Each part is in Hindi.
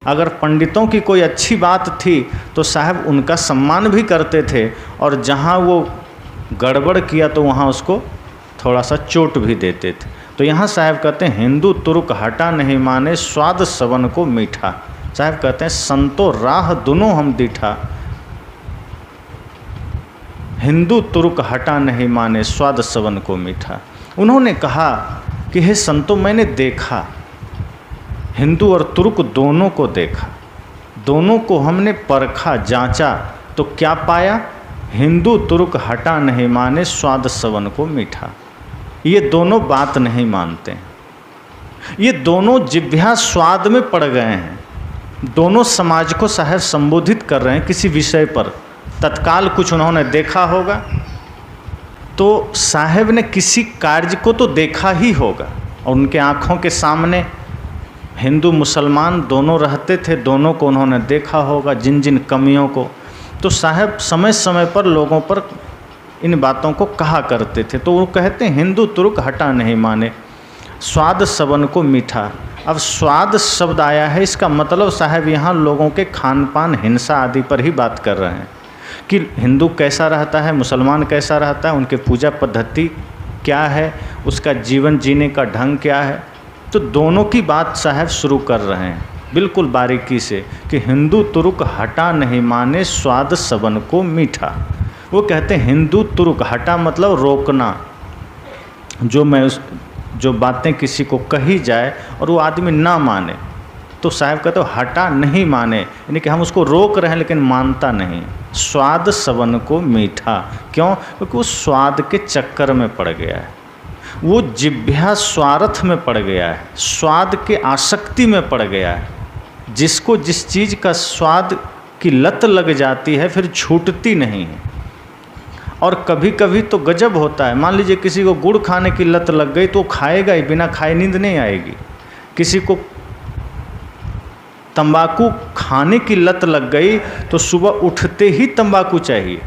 अगर पंडितों की कोई अच्छी बात थी तो साहब उनका सम्मान भी करते थे, और जहाँ वो गड़बड़ किया तो वहाँ उसको थोड़ा सा चोट भी देते थे। तो यहाँ साहब कहते हैं हिंदू तुर्क हटा नहीं माने स्वाद सवन को मीठा। साहब कहते हैं संतो राह दोनों हम दीठा, हिंदू तुर्क हटा नहीं माने स्वाद सवन को मीठा। उन्होंने कहा कि हे संतो, मैंने देखा, हिंदू और तुर्क दोनों को देखा, दोनों को हमने परखा जांचा, तो क्या पाया? हिंदू तुर्क हटा नहीं माने स्वाद सवन को मीठा। ये दोनों बात नहीं मानते, ये दोनों जिह्वा स्वाद में पड़ गए हैं, दोनों समाज को साहब संबोधित कर रहे हैं किसी विषय पर। तत्काल कुछ उन्होंने देखा होगा, तो साहब ने किसी कार्य को तो देखा ही होगा, और उनके आँखों के सामने हिंदू मुसलमान दोनों रहते थे, दोनों को उन्होंने देखा होगा, जिन जिन कमियों को। तो साहब समय समय पर लोगों पर इन बातों को कहा करते थे। तो वो कहते हैं हिंदू तुर्क हटा नहीं माने स्वाद सवन को मीठा। अब स्वाद शब्द आया है, इसका मतलब साहब यहाँ लोगों के खान पान हिंसा आदि पर ही बात कर रहे हैं कि हिंदू कैसा रहता है, मुसलमान कैसा रहता है, उनके पूजा पद्धति क्या है, उसका जीवन जीने का ढंग क्या है। तो दोनों की बात साहब शुरू कर रहे हैं बिल्कुल बारीकी से कि हिंदू तुर्क हटा नहीं माने स्वाद सवन को मीठा। वो कहते हैं हिंदू तुर्क हटा मतलब रोकना, जो बातें किसी को कही जाए और वो आदमी ना माने, तो साहब कहते हटा नहीं माने, यानी कि हम उसको रोक रहे हैं लेकिन मानता नहीं। स्वाद सवन को मीठा, क्यों? क्योंकि वो स्वाद के चक्कर में पड़ गया है, वो जिह्वा स्वार्थ में पड़ गया है, स्वाद के आसक्ति में पड़ गया है। जिसको जिस चीज़ का स्वाद की लत लग जाती है फिर छूटती नहीं है। और कभी कभी तो गजब होता है, मान लीजिए किसी को गुड़ खाने की लत लग गई तो खाएगा ही, बिना खाए नींद नहीं आएगी। किसी को तंबाकू खाने की लत लग गई तो सुबह उठते ही तंबाकू चाहिए,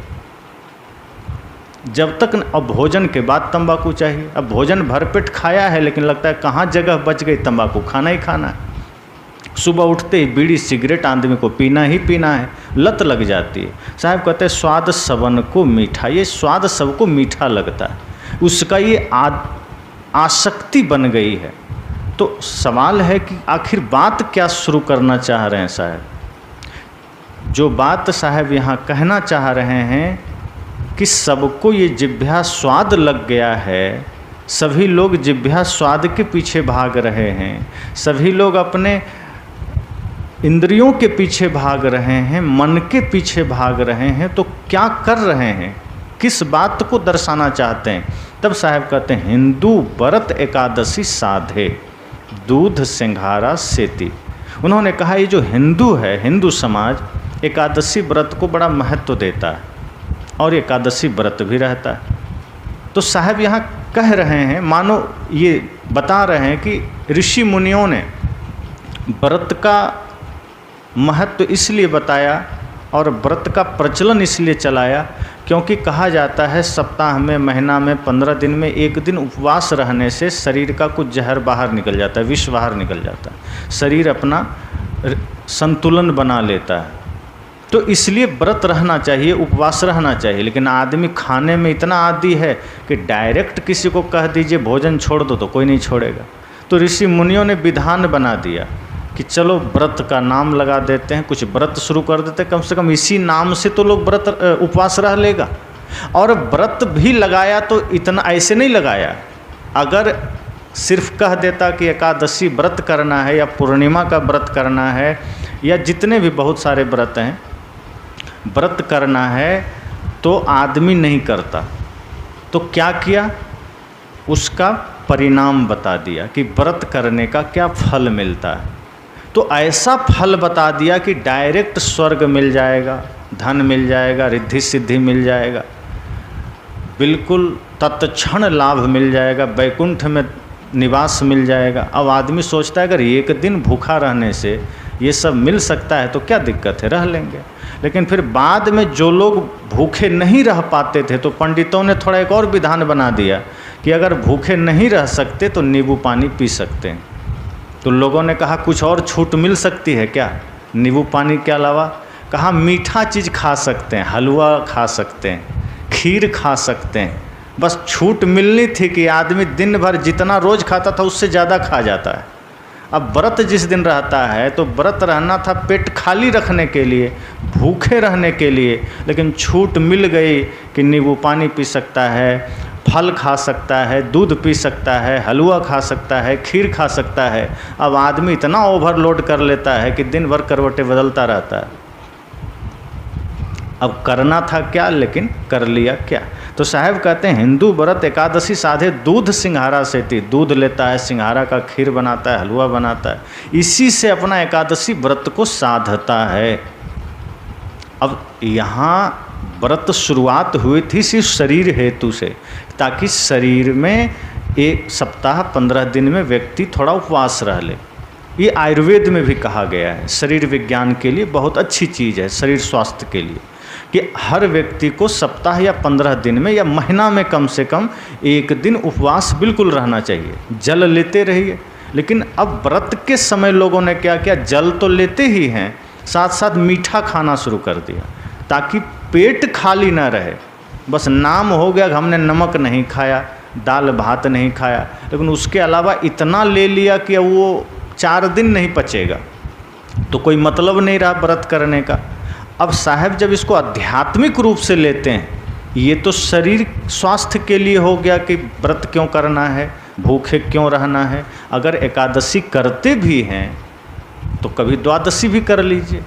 जब तक अब भोजन के बाद तंबाकू चाहिए। अब भोजन भरपेट खाया है लेकिन लगता है कहाँ जगह बच गई, तंबाकू खाना ही खाना है। सुबह उठते ही बीड़ी सिगरेट आदमी को पीना ही पीना है, लत लग जाती है। साहब कहते हैं स्वाद सवन को मीठा, ये स्वाद सबको मीठा लगता है, उसका ये आसक्ति बन गई है। तो सवाल है कि आखिर बात क्या शुरू करना चाह रहे हैं साहब? जो बात साहब यहाँ कहना चाह रहे हैं कि सबको ये जिह्वा स्वाद लग गया है, सभी लोग जिह्वा स्वाद के पीछे भाग रहे हैं, सभी लोग अपने इंद्रियों के पीछे भाग रहे हैं, मन के पीछे भाग रहे हैं। तो क्या कर रहे हैं, किस बात को दर्शाना चाहते हैं? तब साहब कहते हैं हिंदू व्रत एकादशी साधे दूध सिंघारा सेती। उन्होंने कहा ये जो हिंदू है, हिंदू समाज एकादशी व्रत को बड़ा महत्व देता है और एकादशी व्रत भी रहता है। तो साहब यहाँ कह रहे हैं, मानो ये बता रहे हैं कि ऋषि मुनियों ने व्रत का महत्व इसलिए बताया और व्रत का प्रचलन इसलिए चलाया क्योंकि कहा जाता है सप्ताह में, महीना में, 15 दिन में एक दिन उपवास रहने से शरीर का कुछ जहर बाहर निकल जाता है, विष बाहर निकल जाता है, शरीर अपना संतुलन बना लेता है। तो इसलिए व्रत रहना चाहिए, उपवास रहना चाहिए। लेकिन आदमी खाने में इतना आदी है कि डायरेक्ट किसी को कह दीजिए भोजन छोड़ दो तो कोई नहीं छोड़ेगा। तो ऋषि मुनियों ने विधान बना दिया कि चलो व्रत का नाम लगा देते हैं, कुछ व्रत शुरू कर देते हैं, कम से कम इसी नाम से तो लोग व्रत उपवास रह लेगा। और व्रत भी लगाया तो इतना ऐसे नहीं लगाया, अगर सिर्फ कह देता कि एकादशी व्रत करना है या पूर्णिमा का व्रत करना है या जितने भी बहुत सारे व्रत हैं व्रत करना है तो आदमी नहीं करता। तो क्या किया, उसका परिणाम बता दिया कि व्रत करने का क्या फल मिलता है। तो ऐसा फल बता दिया कि डायरेक्ट स्वर्ग मिल जाएगा, धन मिल जाएगा, रिद्धि सिद्धि मिल जाएगा, बिल्कुल तत्क्षण लाभ मिल जाएगा, वैकुंठ में निवास मिल जाएगा। अब आदमी सोचता है अगर एक दिन भूखा रहने से ये सब मिल सकता है तो क्या दिक्कत है, रह लेंगे। लेकिन फिर बाद में जो लोग भूखे नहीं रह पाते थे तो पंडितों ने थोड़ा एक और विधान बना दिया कि अगर भूखे नहीं रह सकते तो नींबू पानी पी सकते हैं। तो लोगों ने कहा कुछ और छूट मिल सकती है क्या नींबू पानी के अलावा? कहा मीठा चीज़ खा सकते हैं, हलवा खा सकते हैं, खीर खा सकते हैं, बस छूट मिलनी थी कि आदमी दिन भर जितना रोज़ खाता था उससे ज़्यादा खा जाता है। अब व्रत जिस दिन रहता है तो व्रत रहना था पेट खाली रखने के लिए, भूखे रहने के लिए, लेकिन छूट मिल गई कि नींबू पानी पी सकता है, फल खा सकता है, दूध पी सकता है, हलवा खा सकता है, खीर खा सकता है। अब आदमी इतना ओवरलोड कर लेता है कि दिन भर करवटें बदलता रहता है। अब करना था क्या, लेकिन कर लिया क्या? तो साहब कहते हैं हिंदू व्रत एकादशी साधे दूध सिंघारा से थी। दूध लेता है, सिंघारा का खीर बनाता है, हलवा बनाता है, इसी से अपना एकादशी व्रत को साधता है। अब यहाँ व्रत शुरुआत हुई थी सिर्फ शरीर हेतु से, ताकि शरीर में 1 सप्ताह 15 दिन में व्यक्ति थोड़ा उपवास रह ले। ये आयुर्वेद में भी कहा गया है, शरीर विज्ञान के लिए बहुत अच्छी चीज़ है, शरीर स्वास्थ्य के लिए, कि हर व्यक्ति को सप्ताह या 15 दिन में या महीना में कम से कम 1 दिन उपवास बिल्कुल रहना चाहिए। जल लेते रहिए, लेकिन अब व्रत के समय लोगों ने क्या किया, जल तो लेते ही हैं, साथ साथ मीठा खाना शुरू कर दिया, ताकि पेट खाली ना रहे। बस नाम हो गया कि हमने नमक नहीं खाया, दाल भात नहीं खाया, लेकिन उसके अलावा इतना ले लिया कि वो 4 दिन नहीं पचेगा, तो कोई मतलब नहीं रहा व्रत करने का। अब साहब जब इसको आध्यात्मिक रूप से लेते हैं, ये तो शरीर स्वास्थ्य के लिए हो गया कि व्रत क्यों करना है, भूखे क्यों रहना है। अगर एकादशी करते भी हैं तो कभी द्वादशी भी कर लीजिए,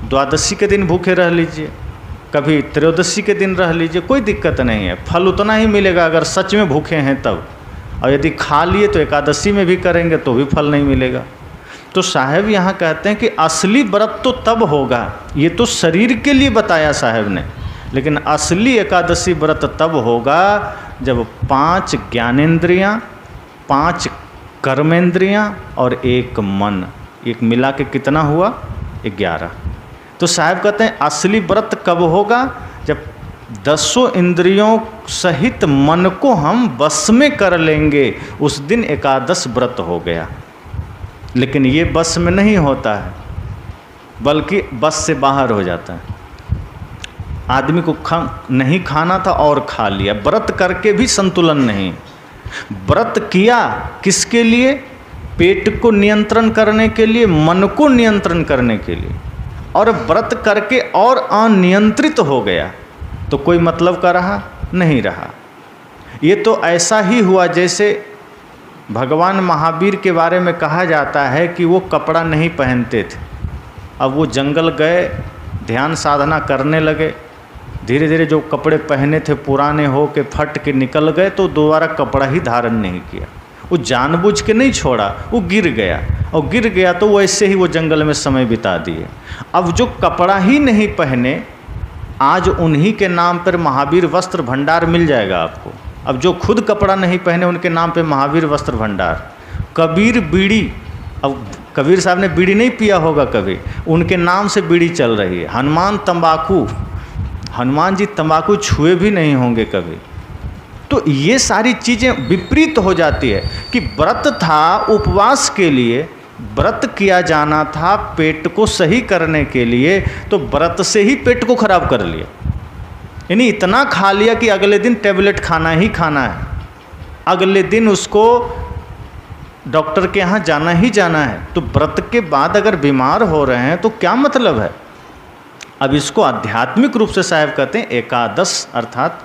द्वादशी के दिन भूखे रह लीजिए, कभी त्रयोदशी के दिन रह लीजिए, कोई दिक्कत नहीं है। फल उतना ही मिलेगा अगर सच में भूखे हैं तब, और यदि खा लिए तो एकादशी में भी करेंगे तो भी फल नहीं मिलेगा। तो साहब यहाँ कहते हैं कि असली व्रत तो तब होगा, ये तो शरीर के लिए बताया साहब ने, लेकिन असली एकादशी व्रत तब होगा जब 5 ज्ञानेंद्रियाँ, 5 कर्मेंद्रियाँ और 1 मन, एक मिला के कितना हुआ, 11। तो साहब कहते हैं असली व्रत कब होगा, जब 10 इंद्रियों सहित मन को हम वश में कर लेंगे, उस दिन एकादश व्रत हो गया। लेकिन ये बस में नहीं होता है, बल्कि बस से बाहर हो जाता है। आदमी को नहीं खाना था और खा लिया, व्रत करके भी संतुलन नहीं। व्रत किया किसके लिए, पेट को नियंत्रण करने के लिए, मन को नियंत्रण करने के लिए, और व्रत करके और अनियंत्रित हो गया तो कोई मतलब का रहा नहीं रहा। ये तो ऐसा ही हुआ जैसे भगवान महावीर के बारे में कहा जाता है कि वो कपड़ा नहीं पहनते थे। अब वो जंगल गए, ध्यान साधना करने लगे, धीरे धीरे जो कपड़े पहने थे पुराने हो के फट के निकल गए, तो दोबारा कपड़ा ही धारण नहीं किया। वो जानबूझ के नहीं छोड़ा, वो गिर गया, और गिर गया तो वैसे ही वो जंगल में समय बिता दिए। अब जो कपड़ा ही नहीं पहने, आज उन्हीं के नाम पर महावीर वस्त्र भंडार मिल जाएगा आपको। अब जो खुद कपड़ा नहीं पहने उनके नाम पे महावीर वस्त्र भंडार। कबीर बीड़ी, अब कबीर साहब ने बीड़ी नहीं पिया होगा कभी, उनके नाम से बीड़ी चल रही है। हनुमान तंबाकू, हनुमान जी तंबाकू छुए भी नहीं होंगे कभी। तो ये सारी चीज़ें विपरीत हो जाती है कि व्रत था उपवास के लिए, व्रत किया जाना था पेट को सही करने के लिए, तो व्रत से ही पेट को खराब कर लिया। यानी इतना खा लिया कि अगले दिन टेबलेट खाना ही खाना है, अगले दिन उसको डॉक्टर के यहाँ जाना ही जाना है। तो व्रत के बाद अगर बीमार हो रहे हैं तो क्या मतलब है। अब इसको आध्यात्मिक रूप से साहब कहते हैं एकादश, अर्थात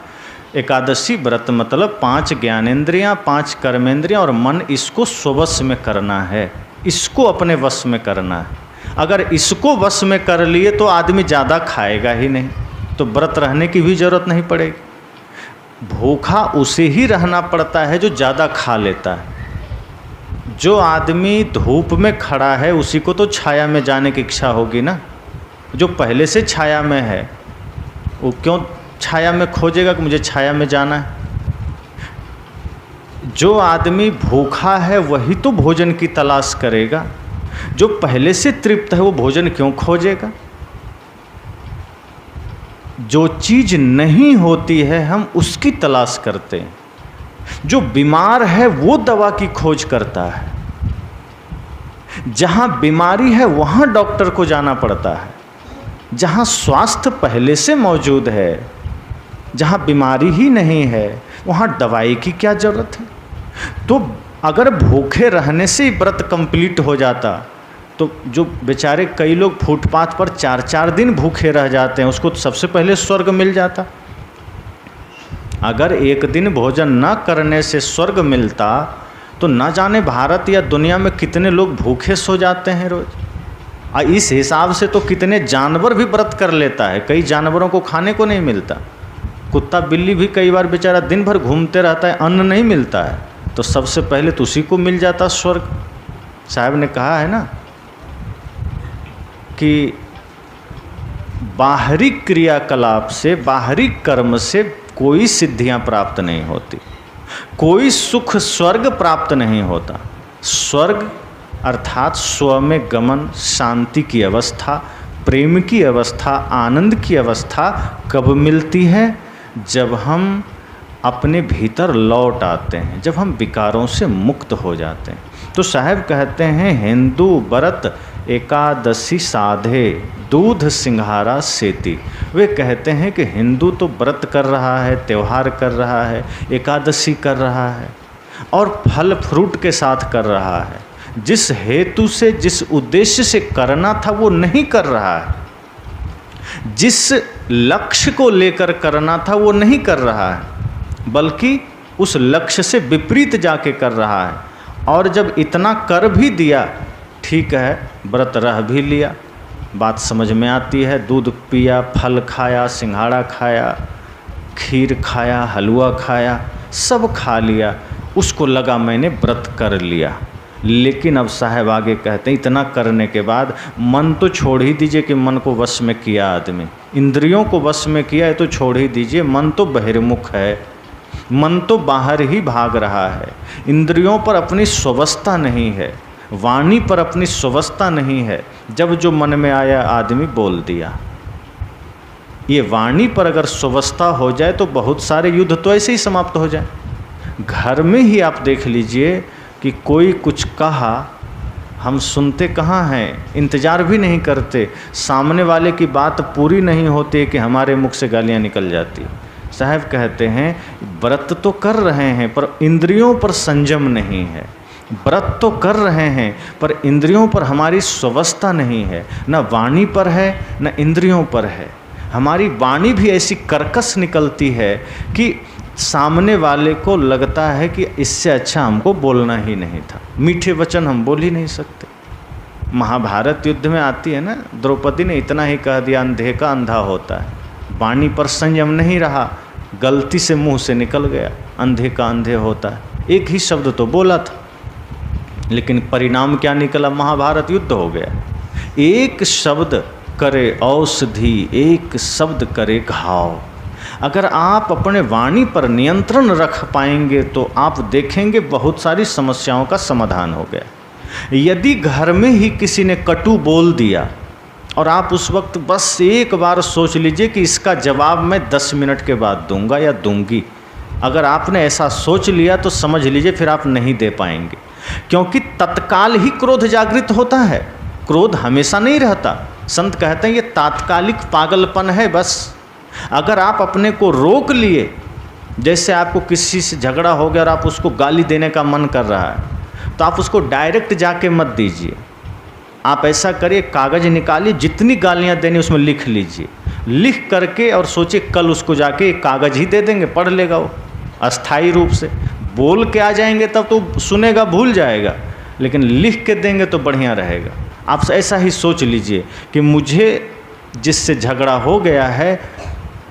एकादशी व्रत मतलब 5 ज्ञानेंद्रियाँ, 5 कर्मेंद्रियाँ और मन, इसको स्ववश में करना है, इसको अपने वश में करना है। अगर इसको वश में कर लिए तो आदमी ज़्यादा खाएगा ही नहीं, तो व्रत रहने की भी जरूरत नहीं पड़ेगी। भूखा उसे ही रहना पड़ता है जो ज़्यादा खा लेता है। जो आदमी धूप में खड़ा है उसी को तो छाया में जाने की इच्छा होगी ना। जो पहले से छाया में है वो क्यों छाया में खोजेगा कि मुझे छाया में जाना है। जो आदमी भूखा है वही तो भोजन की तलाश करेगा। जो पहले से तृप्त है वो भोजन क्यों खोजेगा। जो चीज़ नहीं होती है हम उसकी तलाश करते हैं। जो बीमार है वो दवा की खोज करता है। जहाँ बीमारी है वहाँ डॉक्टर को जाना पड़ता है। जहाँ स्वास्थ्य पहले से मौजूद है, जहाँ बीमारी ही नहीं है, वहाँ दवाई की क्या ज़रूरत है। तो अगर भूखे रहने से ही व्रत कंप्लीट हो जाता तो जो बेचारे कई लोग फुटपाथ पर 4-4 दिन भूखे रह जाते हैं, उसको तो सबसे पहले स्वर्ग मिल जाता। अगर एक दिन भोजन न करने से स्वर्ग मिलता तो न जाने भारत या दुनिया में कितने लोग भूखे सो जाते हैं रोज। इस हिसाब से तो कितने जानवर भी व्रत कर लेता है। कई जानवरों को खाने को नहीं मिलता। कुत्ता बिल्ली भी कई बार बेचारा दिन भर घूमते रहता है, अन्न नहीं मिलता है, तो सबसे पहले तो उसी को मिल जाता स्वर्ग। साहब ने कहा है ना कि बाहरी क्रियाकलाप से, बाहरी कर्म से कोई सिद्धियां प्राप्त नहीं होती, कोई सुख स्वर्ग प्राप्त नहीं होता। स्वर्ग अर्थात स्व में गमन, शांति की अवस्था, प्रेम की अवस्था, आनंद की अवस्था कब मिलती है? जब हम अपने भीतर लौट आते हैं, जब हम विकारों से मुक्त हो जाते हैं। तो साहब कहते हैं हिंदू व्रत एकादशी साधे दूध सिंघारा सेती। वे कहते हैं कि हिंदू तो व्रत कर रहा है, त्यौहार कर रहा है, एकादशी कर रहा है और फल फ्रूट के साथ कर रहा है। जिस हेतु से, जिस उद्देश्य से करना था वो नहीं कर रहा है, जिस लक्ष्य को लेकर करना था वो नहीं कर रहा है, बल्कि उस लक्ष्य से विपरीत जाके कर रहा है। और जब इतना कर भी दिया, ठीक है, व्रत रह भी लिया, बात समझ में आती है, दूध पिया, फल खाया, सिंघाड़ा खाया, खीर खाया, हलवा खाया, सब खा लिया, उसको लगा मैंने व्रत कर लिया। लेकिन अब साहब आगे कहते हैं इतना करने के बाद मन तो छोड़ ही दीजिए कि मन को वश में किया आदमी, इंद्रियों को वश में किया है तो छोड़ ही दीजिए। मन तो बहिर्मुख है, मन तो बाहर ही भाग रहा है, इंद्रियों पर अपनी स्ववस्था नहीं है, वाणी पर अपनी स्ववस्था नहीं है। जब जो मन में आया आदमी बोल दिया। ये वाणी पर अगर स्ववस्था हो जाए तो बहुत सारे युद्ध तो ऐसे ही समाप्त हो जाए। घर में ही आप देख लीजिए कि कोई कुछ कहा, हम सुनते कहाँ हैं, इंतज़ार भी नहीं करते, सामने वाले की बात पूरी नहीं होती कि हमारे मुख से गालियाँ निकल जाती। साहब कहते हैं व्रत तो कर रहे हैं पर इंद्रियों पर संयम नहीं है, व्रत तो कर रहे हैं पर इंद्रियों पर हमारी स्ववस्था नहीं है, न वाणी पर है न इंद्रियों पर है। हमारी वाणी भी ऐसी कर्कश निकलती है कि सामने वाले को लगता है कि इससे अच्छा हमको बोलना ही नहीं था, मीठे वचन हम बोल ही नहीं सकते। महाभारत युद्ध में आती है ना, द्रौपदी ने इतना ही कह दिया, अंधे का अंधा होता है। वाणी पर संयम नहीं रहा, गलती से मुंह से निकल गया, अंधे का अंधे होता है। एक ही शब्द तो बोला था, लेकिन परिणाम क्या निकला? महाभारत युद्ध हो गया। एक शब्द करे औषधि, एक शब्द करे घाव। अगर आप अपने वाणी पर नियंत्रण रख पाएंगे तो आप देखेंगे बहुत सारी समस्याओं का समाधान हो गया। यदि घर में ही किसी ने कटु बोल दिया और आप उस वक्त बस एक बार सोच लीजिए कि इसका जवाब मैं 10 मिनट के बाद दूंगा या दूंगी, अगर आपने ऐसा सोच लिया तो समझ लीजिए फिर आप नहीं दे पाएंगे, क्योंकि तत्काल ही क्रोध जागृत होता है, क्रोध हमेशा नहीं रहता। संत कहते हैं ये तात्कालिक पागलपन है बस। अगर आप अपने को रोक लिए, जैसे आपको किसी से झगड़ा हो गया और आप उसको गाली देने का मन कर रहा है, तो आप उसको डायरेक्ट जाके मत दीजिए। आप ऐसा करिए, कागज़ निकालिए, जितनी गालियां देनी उसमें लिख लीजिए, लिख करके और सोचिए कल उसको जाके एक कागज़ ही दे देंगे, पढ़ लेगा वो अस्थाई रूप से। बोल के आ जाएंगे तब तो सुनेगा, भूल जाएगा, लेकिन लिख के देंगे तो बढ़िया रहेगा। आप ऐसा ही सोच लीजिए कि मुझे जिससे झगड़ा हो गया है,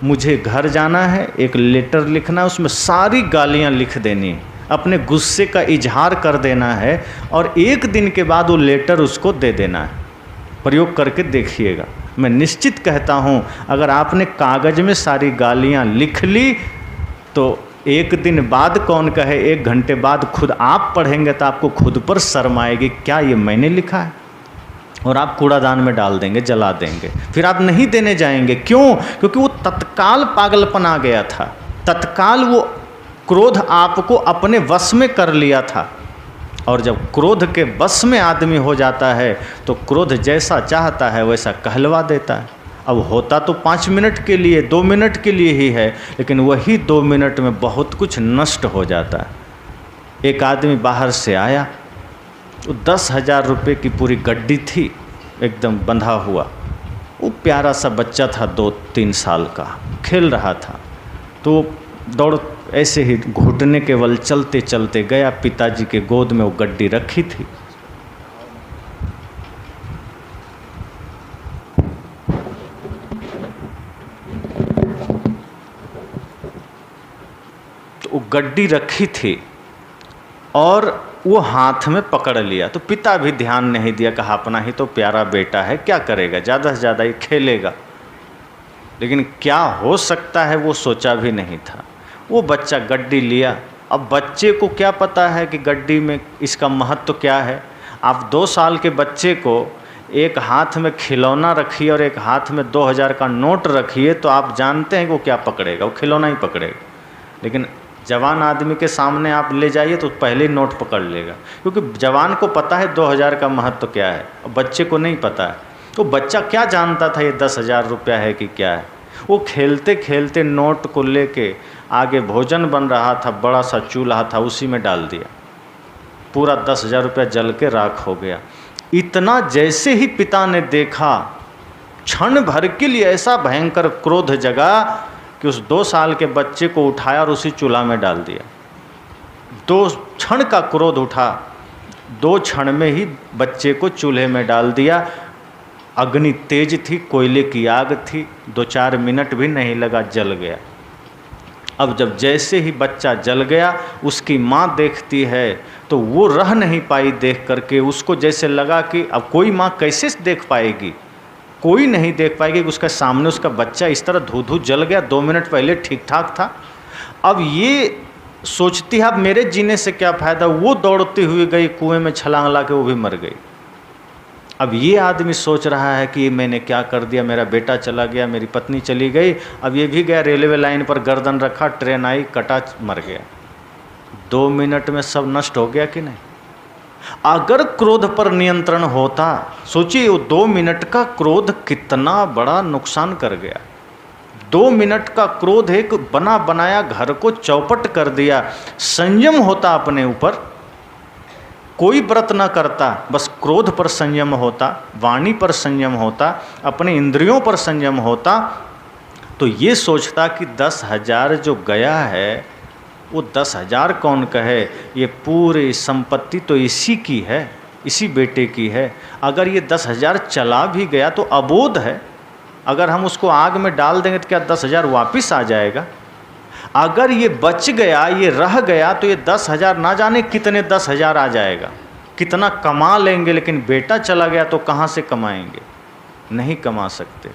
मुझे घर जाना है, एक लेटर लिखना है, उसमें सारी गालियां लिख देनी है, अपने गुस्से का इजहार कर देना है और एक दिन के बाद वो लेटर उसको दे देना है। प्रयोग करके देखिएगा। मैं निश्चित कहता हूँ अगर आपने कागज़ में सारी गालियाँ लिख ली तो एक दिन बाद कौन कहे, 1 घंटे बाद खुद आप पढ़ेंगे तो आपको खुद पर शर्म आएगी, क्या ये मैंने लिखा है, और आप कूड़ादान में डाल देंगे, जला देंगे। फिर आप नहीं देने जाएंगे। क्यों? क्योंकि वो तत्काल पागलपन आ गया था, तत्काल वो क्रोध आपको अपने वश में कर लिया था और जब क्रोध के बस में आदमी हो जाता है तो क्रोध जैसा चाहता है वैसा कहलवा देता है। अब होता तो 5 मिनट के लिए, 2 मिनट के लिए ही है, लेकिन वही 2 मिनट में बहुत कुछ नष्ट हो जाता है। एक आदमी बाहर से आया, वो 10,000 रुपये की पूरी गड्डी थी, एकदम बंधा हुआ। वो प्यारा सा बच्चा था, 2-3 साल का, खेल रहा था। तो दौड़ ऐसे ही घुटने के बल चलते चलते गया, पिताजी के गोद में वो गड्डी रखी थी। तो वो गड्डी रखी थी और वो हाथ में पकड़ लिया। तो पिता भी ध्यान नहीं दिया, कहा अपना ही तो प्यारा बेटा है, क्या करेगा, ज़्यादा से ज़्यादा ही खेलेगा। लेकिन क्या हो सकता है वो सोचा भी नहीं था। वो बच्चा गड्डी लिया। अब बच्चे को क्या पता है कि गड्डी में इसका महत्व क्या है। आप 2 साल के बच्चे को एक हाथ में खिलौना रखिए और एक हाथ में 2000 का नोट रखिए तो आप जानते हैं कि वो क्या पकड़ेगा, वो खिलौना ही पकड़ेगा। लेकिन जवान आदमी के सामने आप ले जाइए तो पहले ही नोट पकड़ लेगा, क्योंकि जवान को पता है 2000 का महत्व क्या है, और बच्चे को नहीं पता है। तो बच्चा क्या जानता था ये 10,000 रुपया है कि क्या है। वो खेलते खेलते नोट को लेके आगे भोजन बन रहा था, बड़ा सा चूल्हा था, उसी में डाल दिया। पूरा 10,000 रुपया जल के राख हो गया। इतना जैसे ही पिता ने देखा, क्षण भर के लिए ऐसा भयंकर क्रोध जगा कि उस 2 साल के बच्चे को उठाया और उसी चूल्हा में डाल दिया। 2 क्षण का क्रोध उठा, 2 क्षण में ही बच्चे को चूल्हे में डाल दिया। अग्नि तेज थी, कोयले की आग थी, 2-4 मिनट भी नहीं लगा, जल गया। अब जब जैसे ही बच्चा जल गया, उसकी माँ देखती है तो वो रह नहीं पाई देख करके। उसको जैसे लगा कि अब कोई माँ कैसे देख पाएगी, कोई नहीं देख पाएगी कि उसके सामने उसका बच्चा इस तरह धू-धू जल गया। 2 मिनट पहले ठीक ठाक था। अब ये सोचती है अब मेरे जीने से क्या फ़ायदा। वो दौड़ती हुई गई, कुएं में छलांग ला के वो भी मर गई। अब ये आदमी सोच रहा है कि मैंने क्या कर दिया, मेरा बेटा चला गया, मेरी पत्नी चली गई, अब ये भी गया। रेलवे लाइन पर गर्दन रखा, ट्रेन आई, कटा, मर गया। 2 मिनट में सब नष्ट हो गया कि नहीं। अगर क्रोध पर नियंत्रण होता, सोचिए वो 2 मिनट का क्रोध कितना बड़ा नुकसान कर गया। 2 मिनट का क्रोध एक बना बनाया घर को चौपट कर दिया। संयम होता अपने ऊपर, कोई व्रत न करता, बस क्रोध पर संयम होता, वाणी पर संयम होता, अपने इंद्रियों पर संयम होता, तो ये सोचता कि 10,000 जो गया है वो 10,000 कौन कहे, ये पूरी संपत्ति तो इसी की है, इसी बेटे की है। अगर ये 10,000 चला भी गया तो अबोध है, अगर हम उसको आग में डाल देंगे तो क्या 10,000 वापस आ जाएगा। अगर ये बच गया, ये रह गया, तो ये 10,000 ना जाने कितने 10,000 आ जाएगा, कितना कमा लेंगे। लेकिन बेटा चला गया तो कहाँ से कमाएंगे, नहीं कमा सकते।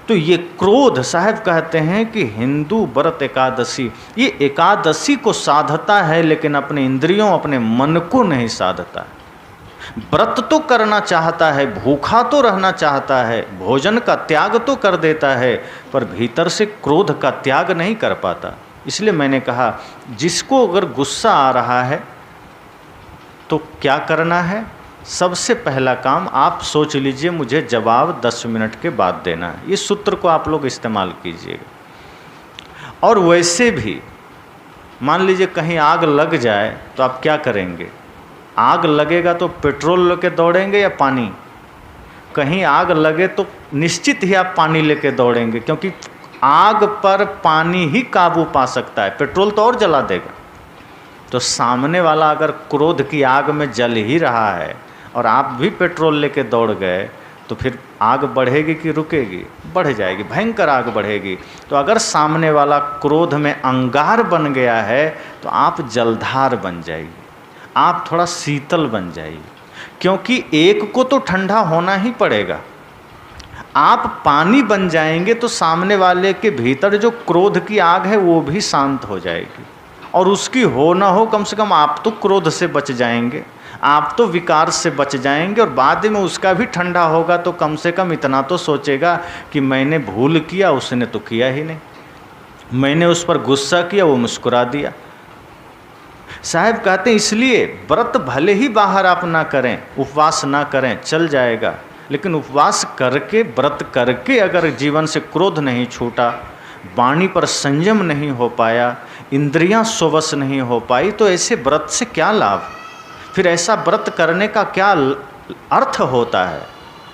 तो ये क्रोध, साहब कहते हैं कि हिंदू व्रत एकादशी, ये एकादशी को साधता है लेकिन अपने इंद्रियों, अपने मन को नहीं साधता है। व्रत तो करना चाहता है, भूखा तो रहना चाहता है, भोजन का त्याग तो कर देता है, पर भीतर से क्रोध का त्याग नहीं कर पाता। इसलिए मैंने कहा जिसको अगर गुस्सा आ रहा है तो क्या करना है। सबसे पहला काम आप सोच लीजिए, मुझे जवाब 10 मिनट के बाद देना है। इस सूत्र को आप लोग इस्तेमाल कीजिएगा। और वैसे भी मान लीजिए कहीं आग लग जाए तो आप क्या करेंगे। आग लगेगा तो पेट्रोल लेके दौड़ेंगे या पानी। कहीं आग लगे तो निश्चित ही आप पानी लेके दौड़ेंगे, क्योंकि आग पर पानी ही काबू पा सकता है, पेट्रोल तो और जला देगा। तो सामने वाला अगर क्रोध की आग में जल ही रहा है और आप भी पेट्रोल लेके दौड़ गए तो फिर आग बढ़ेगी कि रुकेगी, बढ़ जाएगी, भयंकर आग बढ़ेगी। तो अगर सामने वाला क्रोध में अंगार बन गया है तो आप जलधार बन जाइए, आप थोड़ा शीतल बन जाइए, क्योंकि एक को तो ठंडा होना ही पड़ेगा। आप पानी बन जाएंगे तो सामने वाले के भीतर जो क्रोध की आग है वो भी शांत हो जाएगी, और उसकी हो ना हो कम से कम आप तो क्रोध से बच जाएंगे, आप तो विकार से बच जाएंगे। और बाद में उसका भी ठंडा होगा तो कम से कम इतना तो सोचेगा कि मैंने भूल किया, उसने तो किया ही नहीं, मैंने उस पर गुस्सा किया, वो मुस्कुरा दिया। साहब कहते हैं इसलिए व्रत भले ही बाहर आप ना करें, उपवास ना करें, चल जाएगा, लेकिन उपवास करके, व्रत करके अगर जीवन से क्रोध नहीं छूटा, वाणी पर संयम नहीं हो पाया, इंद्रियां स्ववश नहीं हो पाई, तो ऐसे व्रत से क्या लाभ? फिर ऐसा व्रत करने का क्या अर्थ होता है?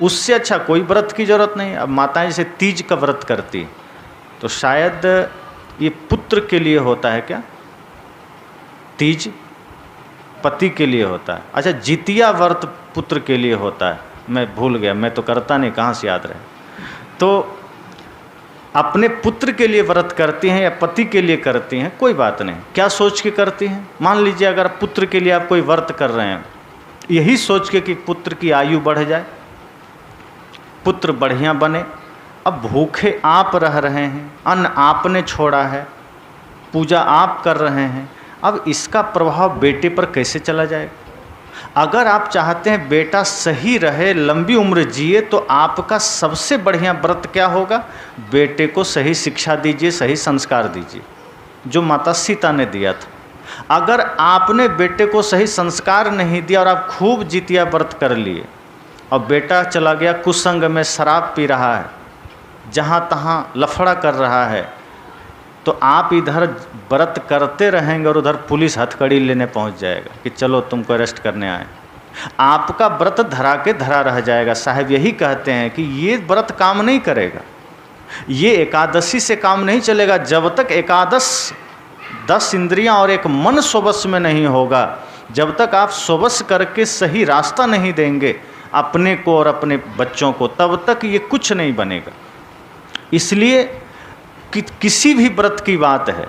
उससे अच्छा कोई व्रत की जरूरत नहीं। अब माताएं जैसे तीज का व्रत करती, तो शायद ये पुत्र के लिए होता है क्या? तीज पति के लिए होता है। अच्छा, जितिया व्रत पुत्र के लिए होता है, मैं भूल गया, मैं तो करता नहीं, कहाँ से याद रहे। तो अपने पुत्र के लिए व्रत करती हैं या पति के लिए करती हैं, कोई बात नहीं, क्या सोच के करती हैं? मान लीजिए अगर पुत्र के लिए आप कोई व्रत कर रहे हैं, यही सोच के कि पुत्र की आयु बढ़ जाए, पुत्र बढ़िया बने। अब भूखे आप रह रहे हैं, अन्न आपने छोड़ा है, पूजा आप कर रहे हैं, अब इसका प्रभाव बेटे पर कैसे चला जाएगा? अगर आप चाहते हैं बेटा सही रहे, लंबी उम्र जिए, तो आपका सबसे बढ़िया व्रत क्या होगा? बेटे को सही शिक्षा दीजिए, सही संस्कार दीजिए, जो माता सीता ने दिया था। अगर आपने बेटे को सही संस्कार नहीं दिया और आप खूब जितिया व्रत कर लिए और बेटा चला गया कुसंग में, शराब पी रहा है, जहाँ तहाँ लफड़ा कर रहा है, तो आप इधर व्रत करते रहेंगे और उधर पुलिस हथकड़ी लेने पहुंच जाएगा कि चलो तुमको अरेस्ट करने आए। आपका व्रत धरा के धरा रह जाएगा। साहब यही कहते हैं कि ये व्रत काम नहीं करेगा, ये एकादशी से काम नहीं चलेगा जब तक एकादश 10 इंद्रियां और एक मन स्ववश में नहीं होगा, जब तक आप स्ववश करके सही रास्ता नहीं देंगे अपने को और अपने बच्चों को, तब तक ये कुछ नहीं बनेगा। इसलिए कि किसी भी व्रत की बात है,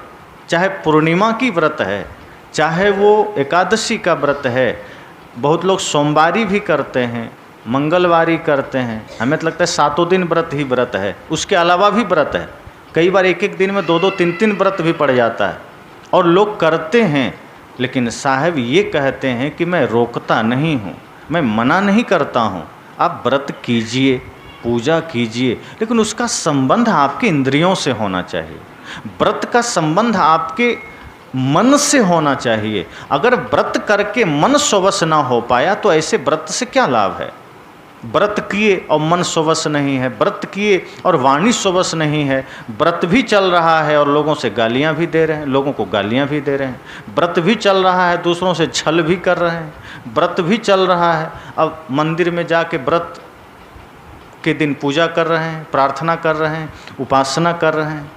चाहे पूर्णिमा की व्रत है, चाहे वो एकादशी का व्रत है, बहुत लोग सोमवारी भी करते हैं, मंगलवारी करते हैं, हमें तो लगता है 7 दिन व्रत ही व्रत है, उसके अलावा भी व्रत है। कई बार एक एक दिन में 2-2, 3-3 व्रत भी पड़ जाता है और लोग करते हैं। लेकिन साहब ये कहते हैं कि मैं रोकता नहीं हूँ, मैं मना नहीं करता हूँ, आप व्रत कीजिए, पूजा कीजिए, लेकिन उसका संबंध आपके इंद्रियों से होना चाहिए, व्रत का संबंध आपके मन से होना चाहिए। अगर व्रत करके मन स्ववश ना हो पाया तो ऐसे व्रत से क्या लाभ है? व्रत किए और मन स्ववश नहीं है, व्रत किए और वाणी स्ववश नहीं है, व्रत भी चल रहा है और लोगों से गालियां भी दे रहे हैं, लोगों को गालियां भी दे रहे हैं, व्रत भी चल रहा है, दूसरों से छल भी कर रहे हैं, व्रत भी चल रहा है, अब मंदिर में जाके व्रत के दिन पूजा कर रहे हैं, प्रार्थना कर रहे हैं, उपासना कर रहे हैं,